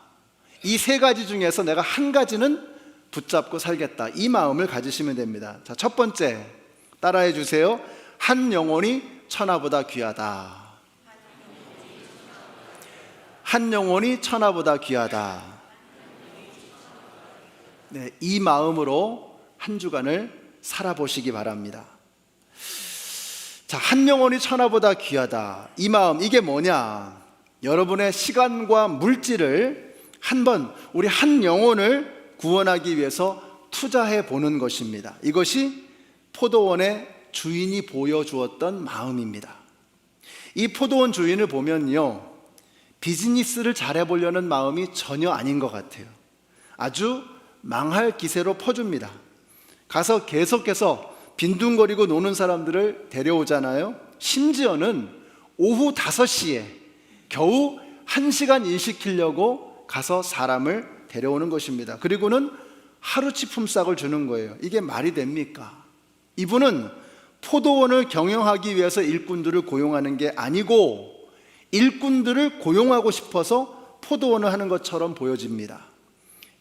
이 세 가지 중에서 내가 한 가지는 붙잡고 살겠다. 이 마음을 가지시면 됩니다. 자, 첫 번째 따라해 주세요. 한 영혼이 천하보다 귀하다. 한 영혼이 천하보다 귀하다. 네, 이 마음으로 한 주간을 살아보시기 바랍니다. 자, 한 영혼이 천하보다 귀하다. 이 마음, 이게 뭐냐? 여러분의 시간과 물질을 한번 우리 한 영혼을 구원하기 위해서 투자해 보는 것입니다. 이것이 포도원의 주인이 보여주었던 마음입니다. 이 포도원 주인을 보면요, 비즈니스를 잘해보려는 마음이 전혀 아닌 것 같아요. 아주 망할 기세로 퍼줍니다. 가서 계속해서 빈둥거리고 노는 사람들을 데려오잖아요. 심지어는 오후 5시에 겨우 1시간 일 시키려고 가서 사람을 데려오는 것입니다. 그리고는 하루치 품삯을 주는 거예요. 이게 말이 됩니까? 이분은 포도원을 경영하기 위해서 일꾼들을 고용하는 게 아니고 일꾼들을 고용하고 싶어서 포도원을 하는 것처럼 보여집니다.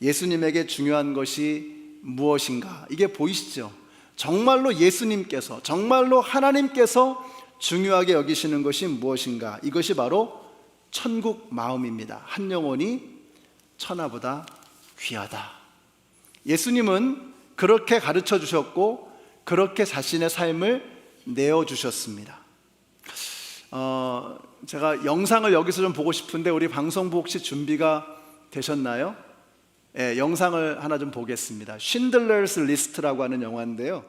예수님에게 중요한 것이 무엇인가? 이게 보이시죠? 정말로 예수님께서, 정말로 하나님께서 중요하게 여기시는 것이 무엇인가? 이것이 바로 천국 마음입니다. 한 영혼이 천하보다 귀하다. 예수님은 그렇게 가르쳐 주셨고 그렇게 자신의 삶을 내어주셨습니다. 제가 영상을 여기서 좀 보고 싶은데 우리 방송부 혹시 준비가 되셨나요? 네, 영상을 하나 좀 보겠습니다. 쉰들러스 리스트라고 하는 영화인데요.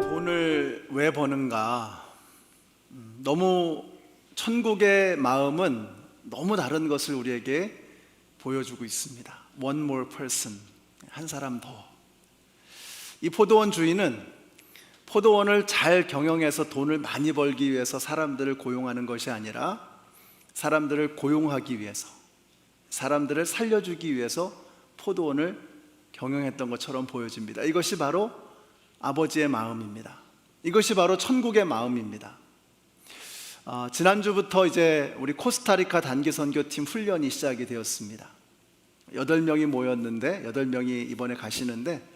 돈을 왜 버는가? 너무 천국의 마음은 너무 다른 것을 우리에게 보여주고 있습니다. One more person, 한 사람 더. 이 포도원 주인은 포도원을 잘 경영해서 돈을 많이 벌기 위해서 사람들을 고용하는 것이 아니라 사람들을 고용하기 위해서, 사람들을 살려주기 위해서 포도원을 경영했던 것처럼 보여집니다. 이것이 바로 아버지의 마음입니다. 이것이 바로 천국의 마음입니다. 지난주부터 이제 우리 코스타리카 단기 선교팀 훈련이 시작이 되었습니다. 8명이 모였는데 8명이 이번에 가시는데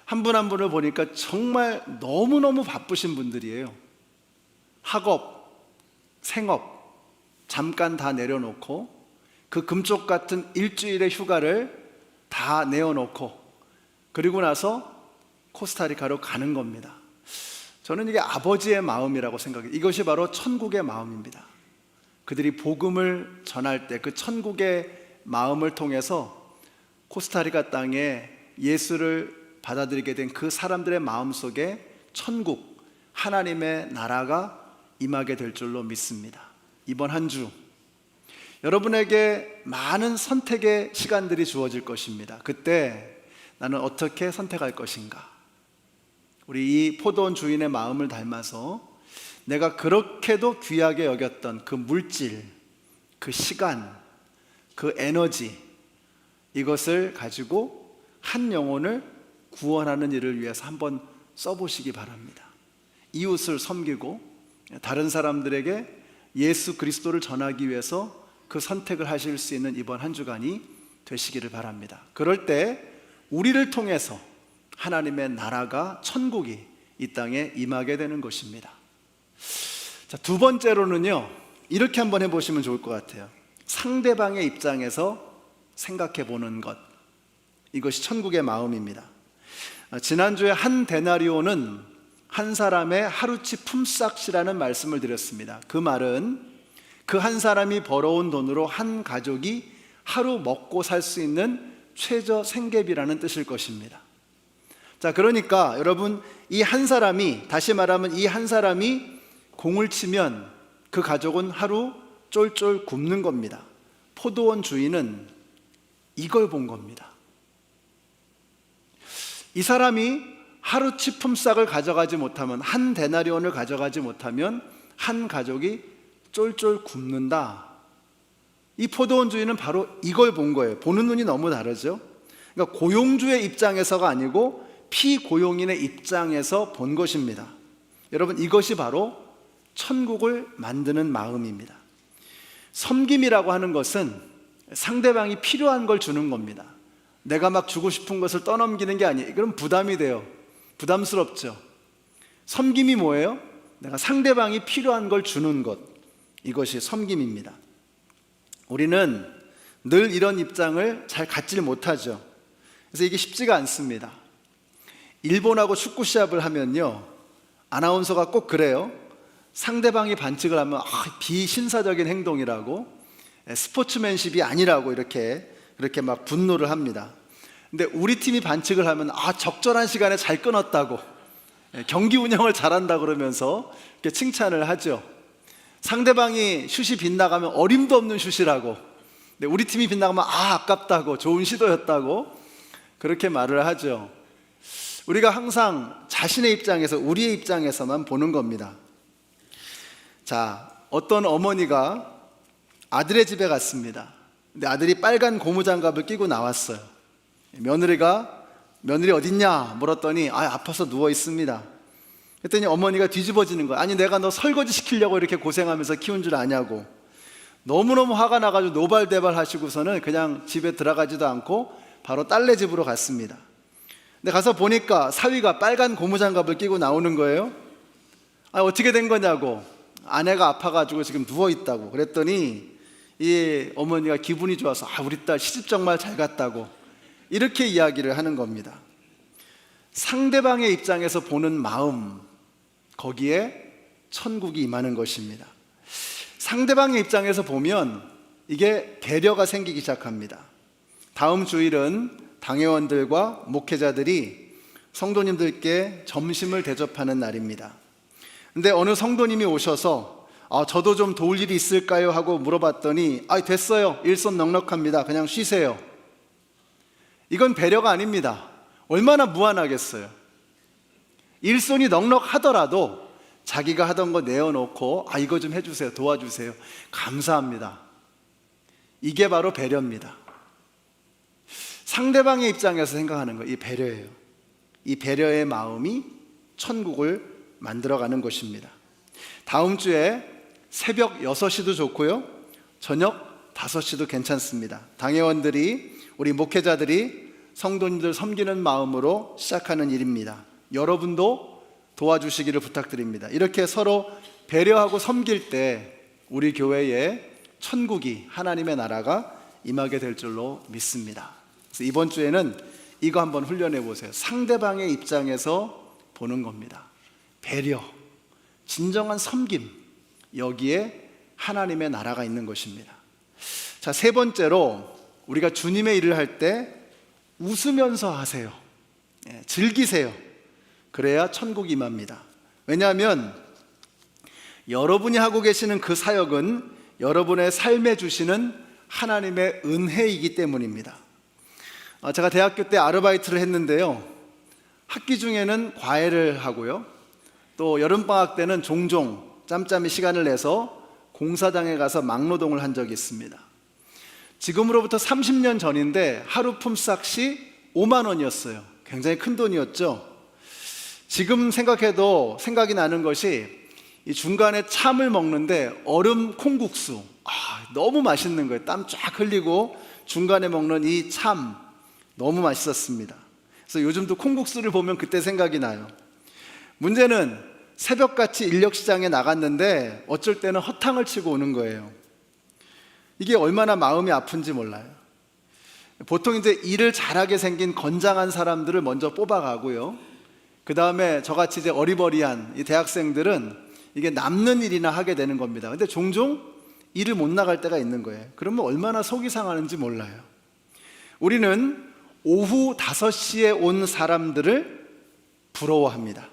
한 분 한 분을 보니까 정말 너무너무 바쁘신 분들이에요. 학업, 생업 잠깐 다 내려놓고 그 금쪽 같은 일주일의 휴가를 다 내어놓고 그리고 나서 코스타리카로 가는 겁니다. 저는 이게 아버지의 마음이라고 생각해요. 이것이 바로 천국의 마음입니다. 그들이 복음을 전할 때 그 천국의 마음을 통해서 코스타리카 땅에 예수를 받아들이게 된 그 사람들의 마음 속에 천국, 하나님의 나라가 임하게 될 줄로 믿습니다. 이번 한 주 여러분에게 많은 선택의 시간들이 주어질 것입니다. 그때 나는 어떻게 선택할 것인가? 우리 이 포도원 주인의 마음을 닮아서 내가 그렇게도 귀하게 여겼던 그 물질, 그 시간, 그 에너지, 이것을 가지고 한 영혼을 구원하는 일을 위해서 한번 써보시기 바랍니다. 이웃을 섬기고 다른 사람들에게 예수 그리스도를 전하기 위해서 그 선택을 하실 수 있는 이번 한 주간이 되시기를 바랍니다. 그럴 때 우리를 통해서 하나님의 나라가, 천국이 이 땅에 임하게 되는 것입니다. 자, 두 번째로는요, 이렇게 한번 해보시면 좋을 것 같아요. 상대방의 입장에서 생각해 보는 것, 이것이 천국의 마음입니다. 지난주에 한 데나리오는 한 사람의 하루치 품삯이라는 말씀을 드렸습니다. 그 말은 그 한 사람이 벌어온 돈으로 한 가족이 하루 먹고 살 수 있는 최저 생계비라는 뜻일 것입니다. 자, 그러니까 여러분, 이 한 사람이, 다시 말하면 이 한 사람이 공을 치면 그 가족은 하루 쫄쫄 굶는 겁니다. 포도원 주인은 이걸 본 겁니다. 이 사람이 하루치 품삯을 가져가지 못하면, 한 데나리온을 가져가지 못하면 한 가족이 쫄쫄 굶는다. 이 포도원 주인은 바로 이걸 본 거예요. 보는 눈이 너무 다르죠. 그러니까 고용주의 입장에서가 아니고 피고용인의 입장에서 본 것입니다. 여러분, 이것이 바로 천국을 만드는 마음입니다. 섬김이라고 하는 것은 상대방이 필요한 걸 주는 겁니다. 내가 막 주고 싶은 것을 떠넘기는 게 아니에요. 그럼 부담이 돼요. 부담스럽죠. 섬김이 뭐예요? 내가 상대방이 필요한 걸 주는 것, 이것이 섬김입니다. 우리는 늘 이런 입장을 잘 갖질 못하죠. 그래서 이게 쉽지가 않습니다. 일본하고 축구 시합을 하면요, 아나운서가 꼭 그래요. 상대방이 반칙을 하면 비신사적인 행동이라고, 스포츠맨십이 아니라고 그렇게 막 분노를 합니다. 근데 우리 팀이 반칙을 하면 적절한 시간에 잘 끊었다고, 경기 운영을 잘한다 그러면서 이렇게 칭찬을 하죠. 상대방이 슛이 빗나가면 어림도 없는 슛이라고, 근데 우리 팀이 빗나가면 아깝다고, 좋은 시도였다고 그렇게 말을 하죠. 우리가 항상 자신의 입장에서, 우리의 입장에서만 보는 겁니다. 자, 어떤 어머니가 아들의 집에 갔습니다. 근데 아들이 빨간 고무장갑을 끼고 나왔어요. 며느리 어딨냐 물었더니 아파서 누워 있습니다. 그랬더니 어머니가 뒤집어지는 거예요. 아니, 내가 너 설거지 시키려고 이렇게 고생하면서 키운 줄 아냐고. 너무너무 화가 나가지고 노발대발 하시고서는 그냥 집에 들어가지도 않고 바로 딸네 집으로 갔습니다. 근데 가서 보니까 사위가 빨간 고무장갑을 끼고 나오는 거예요. 어떻게 된 거냐고. 아내가 아파가지고 지금 누워있다고. 그랬더니 이 어머니가 기분이 좋아서 우리 딸 시집 정말 잘 갔다고 이렇게 이야기를 하는 겁니다. 상대방의 입장에서 보는 마음, 거기에 천국이 임하는 것입니다. 상대방의 입장에서 보면 이게 배려가 생기기 시작합니다. 다음 주일은 당회원들과 목회자들이 성도님들께 점심을 대접하는 날입니다. 근데 어느 성도님이 오셔서 저도 좀 도울 일이 있을까요? 하고 물어봤더니 됐어요. 일손 넉넉합니다. 그냥 쉬세요. 이건 배려가 아닙니다. 얼마나 무안하겠어요. 일손이 넉넉하더라도 자기가 하던 거 내어놓고 이거 좀 해주세요. 도와주세요. 감사합니다. 이게 바로 배려입니다. 상대방의 입장에서 생각하는 거예요. 이 배려예요. 이 배려의 마음이 천국을 만들어가는 것입니다. 다음 주에 새벽 6시도 좋고요, 저녁 5시도 괜찮습니다. 당회원들이, 우리 목회자들이 성도님들 섬기는 마음으로 시작하는 일입니다. 여러분도 도와주시기를 부탁드립니다. 이렇게 서로 배려하고 섬길 때 우리 교회에 천국이, 하나님의 나라가 임하게 될 줄로 믿습니다. 그래서 이번 주에는 이거 한번 훈련해 보세요. 상대방의 입장에서 보는 겁니다. 배려, 진정한 섬김, 여기에 하나님의 나라가 있는 것입니다. 자, 세 번째로, 우리가 주님의 일을 할 때 웃으면서 하세요. 즐기세요. 그래야 천국이 임합니다. 왜냐하면 여러분이 하고 계시는 그 사역은 여러분의 삶에 주시는 하나님의 은혜이기 때문입니다. 제가 대학교 때 아르바이트를 했는데요, 학기 중에는 과외를 하고요, 또 여름방학 때는 종종 짬짬이 시간을 내서 공사장에 가서 막노동을 한 적이 있습니다. 지금으로부터 30년 전인데 하루 품삯이 5만 원이었어요. 굉장히 큰 돈이었죠. 지금 생각해도 생각이 나는 것이, 이 중간에 참을 먹는데 얼음 콩국수, 너무 맛있는 거예요. 땀 쫙 흘리고 중간에 먹는 이 참, 너무 맛있었습니다. 그래서 요즘도 콩국수를 보면 그때 생각이 나요. 문제는 새벽같이 인력시장에 나갔는데 어쩔 때는 허탕을 치고 오는 거예요. 이게 얼마나 마음이 아픈지 몰라요. 보통 이제 일을 잘하게 생긴 건장한 사람들을 먼저 뽑아가고요, 그 다음에 저같이 이제 어리버리한 이 대학생들은 이게 남는 일이나 하게 되는 겁니다. 근데 종종 일을 못 나갈 때가 있는 거예요. 그러면 얼마나 속이 상하는지 몰라요. 우리는 오후 5시에 온 사람들을 부러워합니다.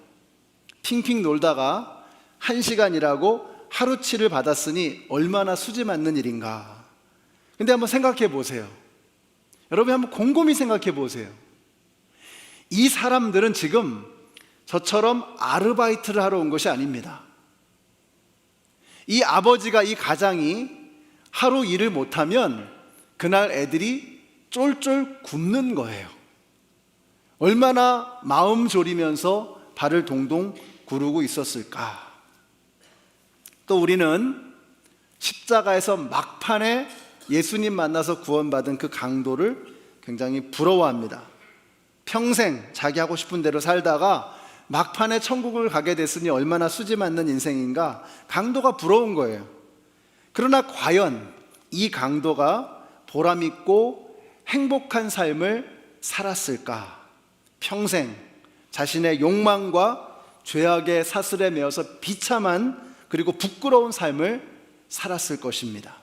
핑핑 놀다가 1시간 일하고 하루치를 받았으니 얼마나 수지 맞는 일인가. 근데 한번 생각해 보세요. 여러분 한번 곰곰이 생각해 보세요. 이 사람들은 지금 저처럼 아르바이트를 하러 온 것이 아닙니다. 이 아버지가, 이 가장이 하루 일을 못하면 그날 애들이 쫄쫄 굶는 거예요. 얼마나 마음 졸이면서 발을 동동 구르고 있었을까. 또 우리는 십자가에서 막판에 예수님 만나서 구원받은 그 강도를 굉장히 부러워합니다. 평생 자기 하고 싶은 대로 살다가 막판에 천국을 가게 됐으니 얼마나 수지 맞는 인생인가. 강도가 부러운 거예요. 그러나 과연 이 강도가 보람있고 행복한 삶을 살았을까? 평생 자신의 욕망과 죄악의 사슬에 매어서 비참한, 그리고 부끄러운 삶을 살았을 것입니다.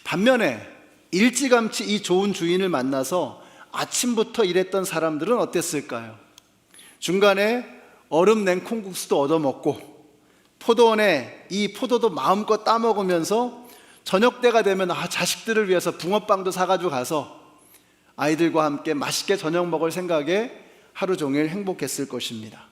반면에 일찌감치 이 좋은 주인을 만나서 아침부터 일했던 사람들은 어땠을까요? 중간에 얼음 낸 콩국수도 얻어먹고 포도원에 이 포도도 마음껏 따먹으면서 저녁 때가 되면 자식들을 위해서 붕어빵도 사가지고 가서 아이들과 함께 맛있게 저녁 먹을 생각에 하루 종일 행복했을 것입니다.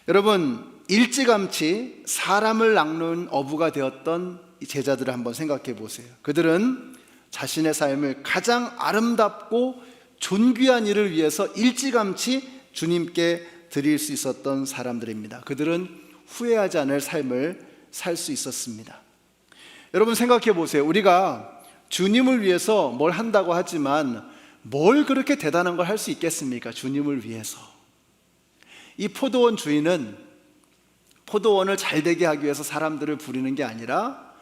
여러분, 일찌감치 사람을 낚는 어부가 되었던 이 제자들을 한번 생각해 보세요. 그들은 자신의 삶을 가장 아름답고 존귀한 일을 위해서 일찌감치 주님께 드릴 수 있었던 사람들입니다. 그들은 후회하지 않을 삶을 살 수 있었습니다. 여러분 생각해 보세요. 우리가 주님을 위해서 뭘 한다고 하지만 뭘 그렇게 대단한 걸 할 수 있겠습니까? 주님을 위해서. 이 포도원 주인은 포도원을 잘 되게 하기 위해서 사람들을 부리는 게 아니라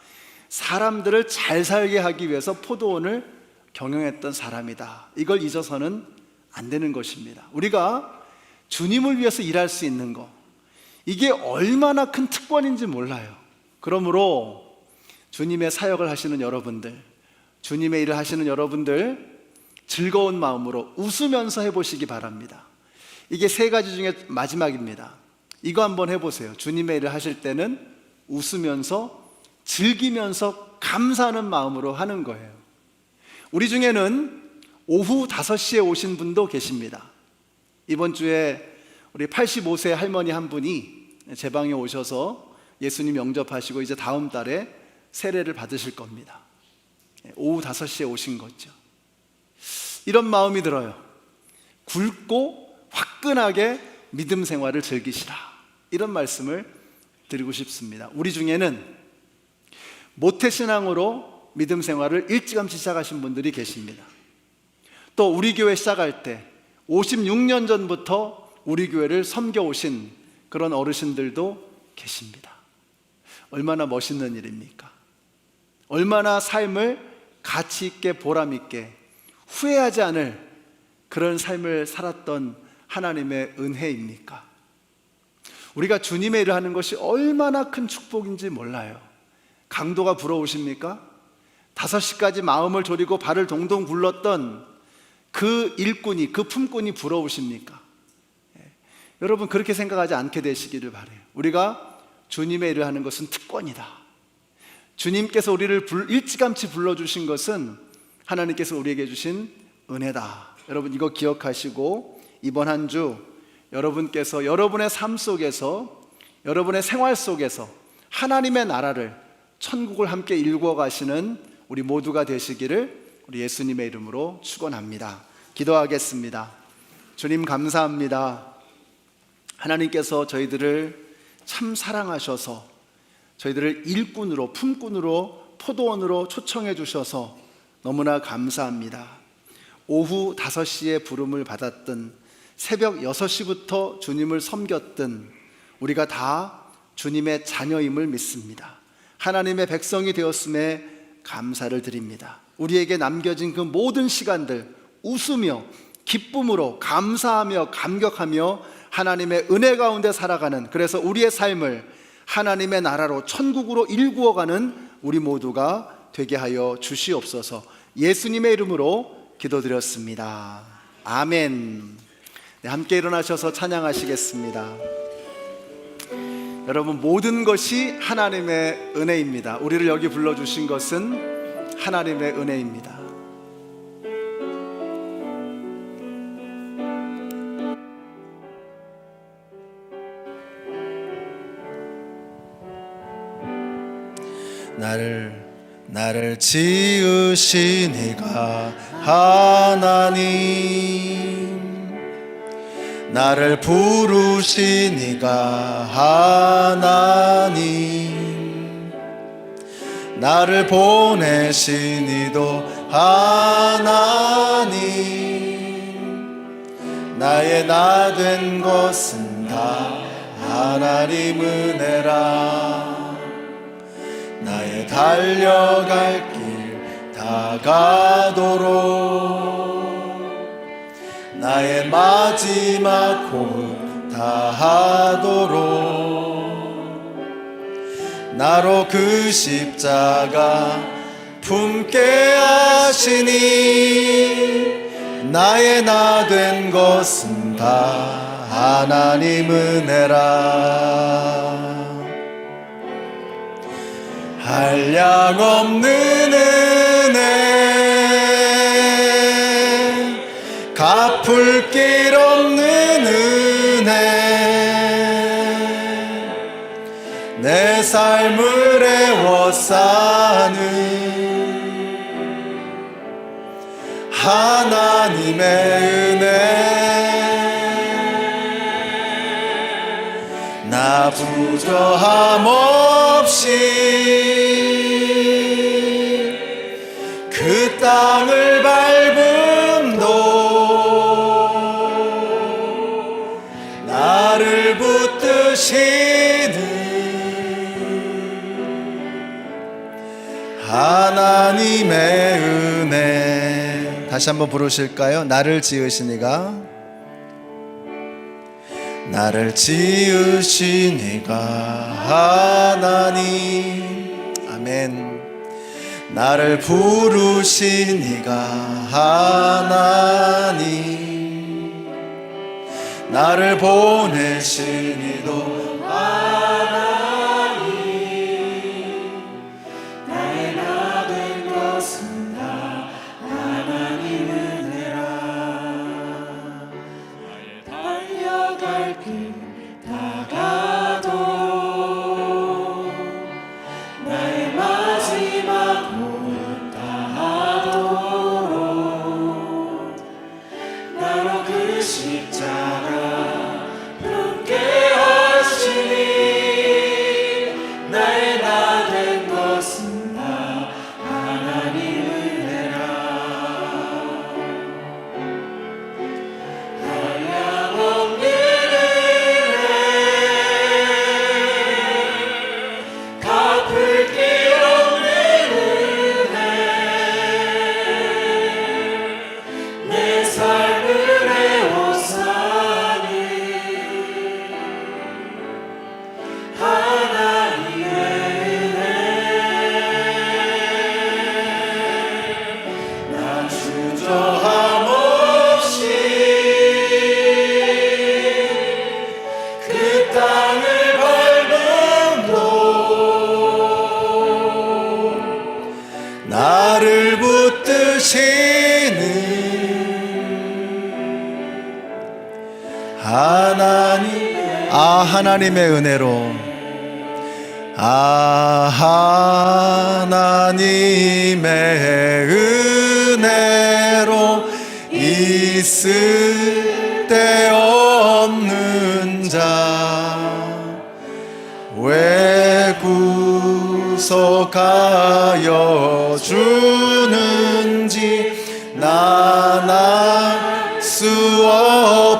사람들을 잘 살게 하기 위해서 포도원을 경영했던 사람이다. 이걸 잊어서는 안 되는 것입니다. 우리가 주님을 위해서 일할 수 있는 것, 이게 얼마나 큰 특권인지 몰라요. 그러므로 주님의 사역을 하시는 여러분들, 주님의 일을 하시는 여러분들, 즐거운 마음으로 웃으면서 해보시기 바랍니다. 이게 세 가지 중에 마지막입니다. 이거 한번 해보세요. 주님의 일을 하실 때는 웃으면서 즐기면서 감사하는 마음으로 하는 거예요. 우리 중에는 오후 5시에 오신 분도 계십니다. 이번 주에 우리 85세 할머니 한 분이 제 방에 오셔서 예수님 영접하시고 이제 다음 달에 세례를 받으실 겁니다. 오후 5시에 오신 거죠. 이런 마음이 들어요. 굵고 화끈하게 믿음 생활을 즐기시라, 이런 말씀을 드리고 싶습니다. 우리 중에는 모태신앙으로 믿음 생활을 일찌감치 시작하신 분들이 계십니다. 또 우리 교회 시작할 때 56년 전부터 우리 교회를 섬겨오신 그런 어르신들도 계십니다. 얼마나 멋있는 일입니까? 얼마나 삶을 가치 있게 보람 있게 후회하지 않을 그런 삶을 살았던 하나님의 은혜입니까? 우리가 주님의 일을 하는 것이 얼마나 큰 축복인지 몰라요. 강도가 부러우십니까? 5시까지 마음을 졸이고 발을 동동 굴렀던 그 일꾼이, 그 품꾼이 부러우십니까? 여러분, 그렇게 생각하지 않게 되시기를 바라요. 우리가 주님의 일을 하는 것은 특권이다. 주님께서 우리를 일찌감치 불러주신 것은 하나님께서 우리에게 주신 은혜다. 여러분, 이거 기억하시고 이번 한 주 여러분께서 여러분의 삶 속에서, 여러분의 생활 속에서 하나님의 나라를, 천국을 함께 일궈가시는 우리 모두가 되시기를 우리 예수님의 이름으로 축원합니다. 기도하겠습니다. 주님, 감사합니다. 하나님께서 저희들을 참 사랑하셔서 저희들을 일꾼으로, 품꾼으로, 포도원으로 초청해 주셔서 너무나 감사합니다. 오후 5시에 부름을 받았든 새벽 6시부터 주님을 섬겼든 우리가 다 주님의 자녀임을 믿습니다. 하나님의 백성이 되었음에 감사를 드립니다. 우리에게 남겨진 그 모든 시간들 웃으며 기쁨으로 감사하며 감격하며 하나님의 은혜 가운데 살아가는, 그래서 우리의 삶을 하나님의 나라로, 천국으로 일구어가는 우리 모두가 되게 하여 주시옵소서. 예수님의 이름으로 기도드렸습니다. 아멘. 네, 함께 일어나셔서 찬양하시겠습니다. 여러분, 모든 것이 하나님의 은혜입니다. 우리를 여기 불러주신 것은 하나님의 은혜입니다. 나를 지으신 이가 하나님, 나를 부르신 이가 하나님, 나를 보내신 이도 하나님, 나의 나 된 것은 다 하나님 은혜라. 나의 달려갈 길 다가도록 나의 마지막 호흡 다하도록 나로 그 십자가 품게 하시니 나의 나 된 것은 다 하나님 은혜라. 한량없는 은혜, 갚을 길 없는 은혜, 내 삶을 애워싸는 하나님의 은혜, 나 부조함 없이 그 땅을 밟음도 나를 붙드시는 하나님의 은혜. 다시 한번 부르실까요? 나를 지으신 이가, 나를 지으신 이가 하나님. 아멘. 나를 부르신 이가 하나님, 나를 보내신 이도 나를 붙드시는 하나님의 은혜로 하나님의 은혜로 있을 데 없는 자 왜 구속하여 주는지 난 알 수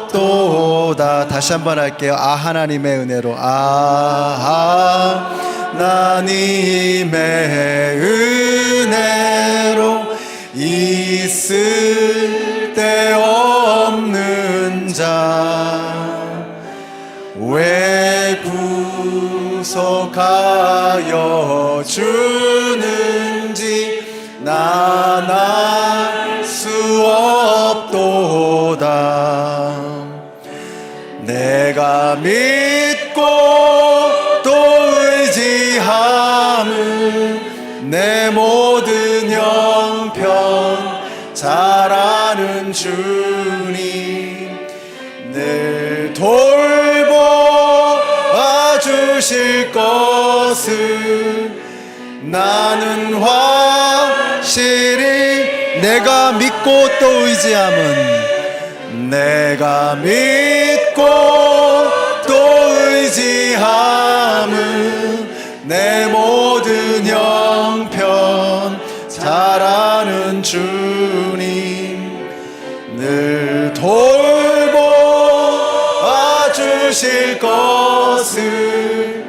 없도다. 다시 한번 할게요. 하나님의 은혜로 하나님의 은혜로 있을 데 없는 자 왜 구속하여 주는지 난 알 수 없도다. 내가 믿고 또 의지함은 내 모든 형편 잘 아는 주님 늘 돌보아 주실 것을 나는 확실히 내가 믿고 또 의지함은 내가 믿고 또 의지함은 내 모든 형편 잘 아는 주님 늘 돌보아 주실 것을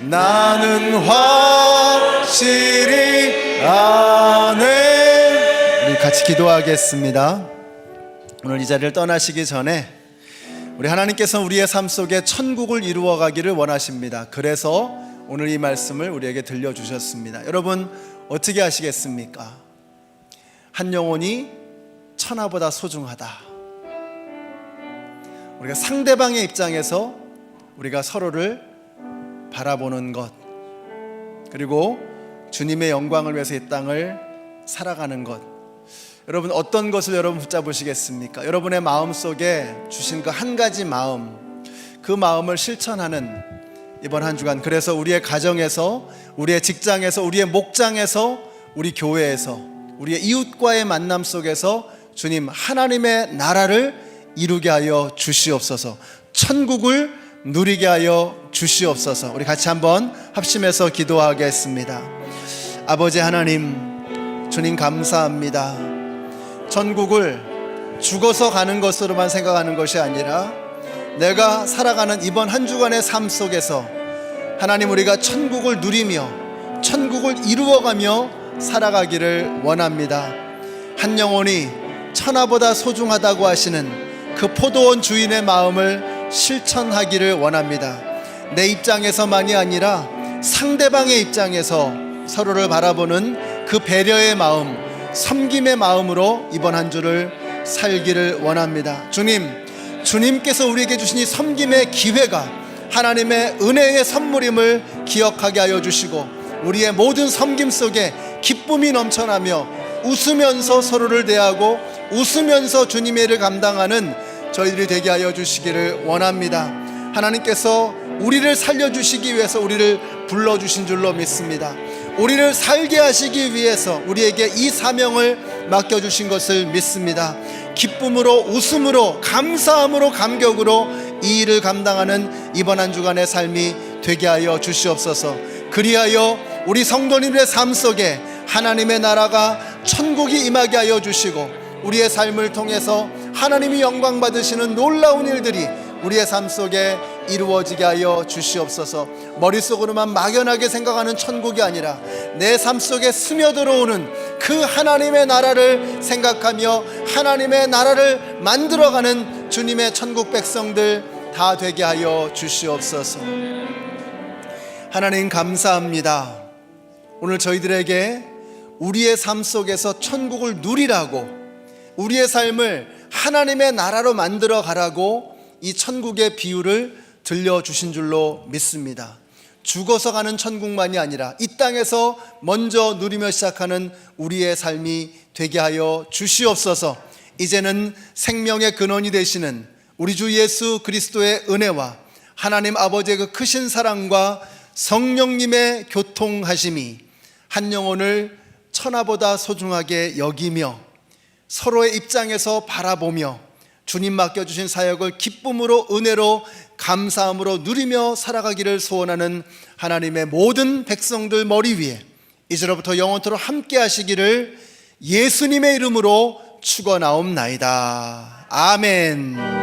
나는 확실히 아네. 우리 같이 기도하겠습니다. 오늘 이 자리를 떠나시기 전에 우리 하나님께서 우리의 삶 속에 천국을 이루어 가기를 원하십니다. 그래서 오늘 이 말씀을 우리에게 들려주셨습니다. 여러분 어떻게 하시겠습니까? 한 영혼이 천하보다 소중하다. 우리가 상대방의 입장에서 우리가 서로를 바라보는 것, 그리고 주님의 영광을 위해서 이 땅을 살아가는 것, 여러분 어떤 것을 여러분 붙잡으시겠습니까? 여러분의 마음속에 주신 그 한 가지 마음, 그 마음을 실천하는 이번 한 주간, 그래서 우리의 가정에서, 우리의 직장에서, 우리의 목장에서, 우리 교회에서, 우리의 이웃과의 만남 속에서 주님 하나님의 나라를 이루게 하여 주시옵소서. 천국을 누리게 하여 주시옵소서. 우리 같이 한번 합심해서 기도하겠습니다. 아버지 하나님, 주님 감사합니다. 천국을 죽어서 가는 것으로만 생각하는 것이 아니라 내가 살아가는 이번 한 주간의 삶 속에서 하나님 우리가 천국을 누리며 천국을 이루어가며 살아가기를 원합니다. 한 영혼이 천하보다 소중하다고 하시는 그 포도원 주인의 마음을 실천하기를 원합니다. 내 입장에서만이 아니라 상대방의 입장에서 서로를 바라보는 그 배려의 마음, 섬김의 마음으로 이번 한 주를 살기를 원합니다. 주님 주님께서 우리에게 주신 이 섬김의 기회가 하나님의 은혜의 선물임을 기억하게 하여 주시고 우리의 모든 섬김 속에 기쁨이 넘쳐나며 웃으면서 서로를 대하고 웃으면서 주님의 일을 감당하는 저희들이 되게 하여 주시기를 원합니다. 하나님께서 우리를 살려주시기 위해서 우리를 불러주신 줄로 믿습니다. 우리를 살게 하시기 위해서 우리에게 이 사명을 맡겨주신 것을 믿습니다. 기쁨으로, 웃음으로, 감사함으로, 감격으로 이 일을 감당하는 이번 한 주간의 삶이 되게 하여 주시옵소서. 그리하여 우리 성도님들의 삶 속에 하나님의 나라가 천국이 임하게 하여 주시고 우리의 삶을 통해서 하나님이 영광 받으시는 놀라운 일들이 우리의 삶 속에 이루어지게 하여 주시옵소서. 머릿속으로만 막연하게 생각하는 천국이 아니라 내 삶 속에 스며들어오는 그 하나님의 나라를 생각하며 하나님의 나라를 만들어가는 주님의 천국 백성들 다 되게 하여 주시옵소서. 하나님 감사합니다. 오늘 저희들에게 우리의 삶 속에서 천국을 누리라고, 우리의 삶을 하나님의 나라로 만들어 가라고 이 천국의 비유를 들려주신 줄로 믿습니다. 죽어서 가는 천국만이 아니라 이 땅에서 먼저 누리며 시작하는 우리의 삶이 되게 하여 주시옵소서. 이제는 생명의 근원이 되시는 우리 주 예수 그리스도의 은혜와 하나님 아버지의 그 크신 사랑과 성령님의 교통하심이 한 영혼을 천하보다 소중하게 여기며 서로의 입장에서 바라보며 주님 맡겨주신 사역을 기쁨으로, 은혜로, 감사함으로 누리며 살아가기를 소원하는 하나님의 모든 백성들 머리 위에 이제로부터 영원토록 함께 하시기를 예수님의 이름으로 축원하옵나이다. 아멘.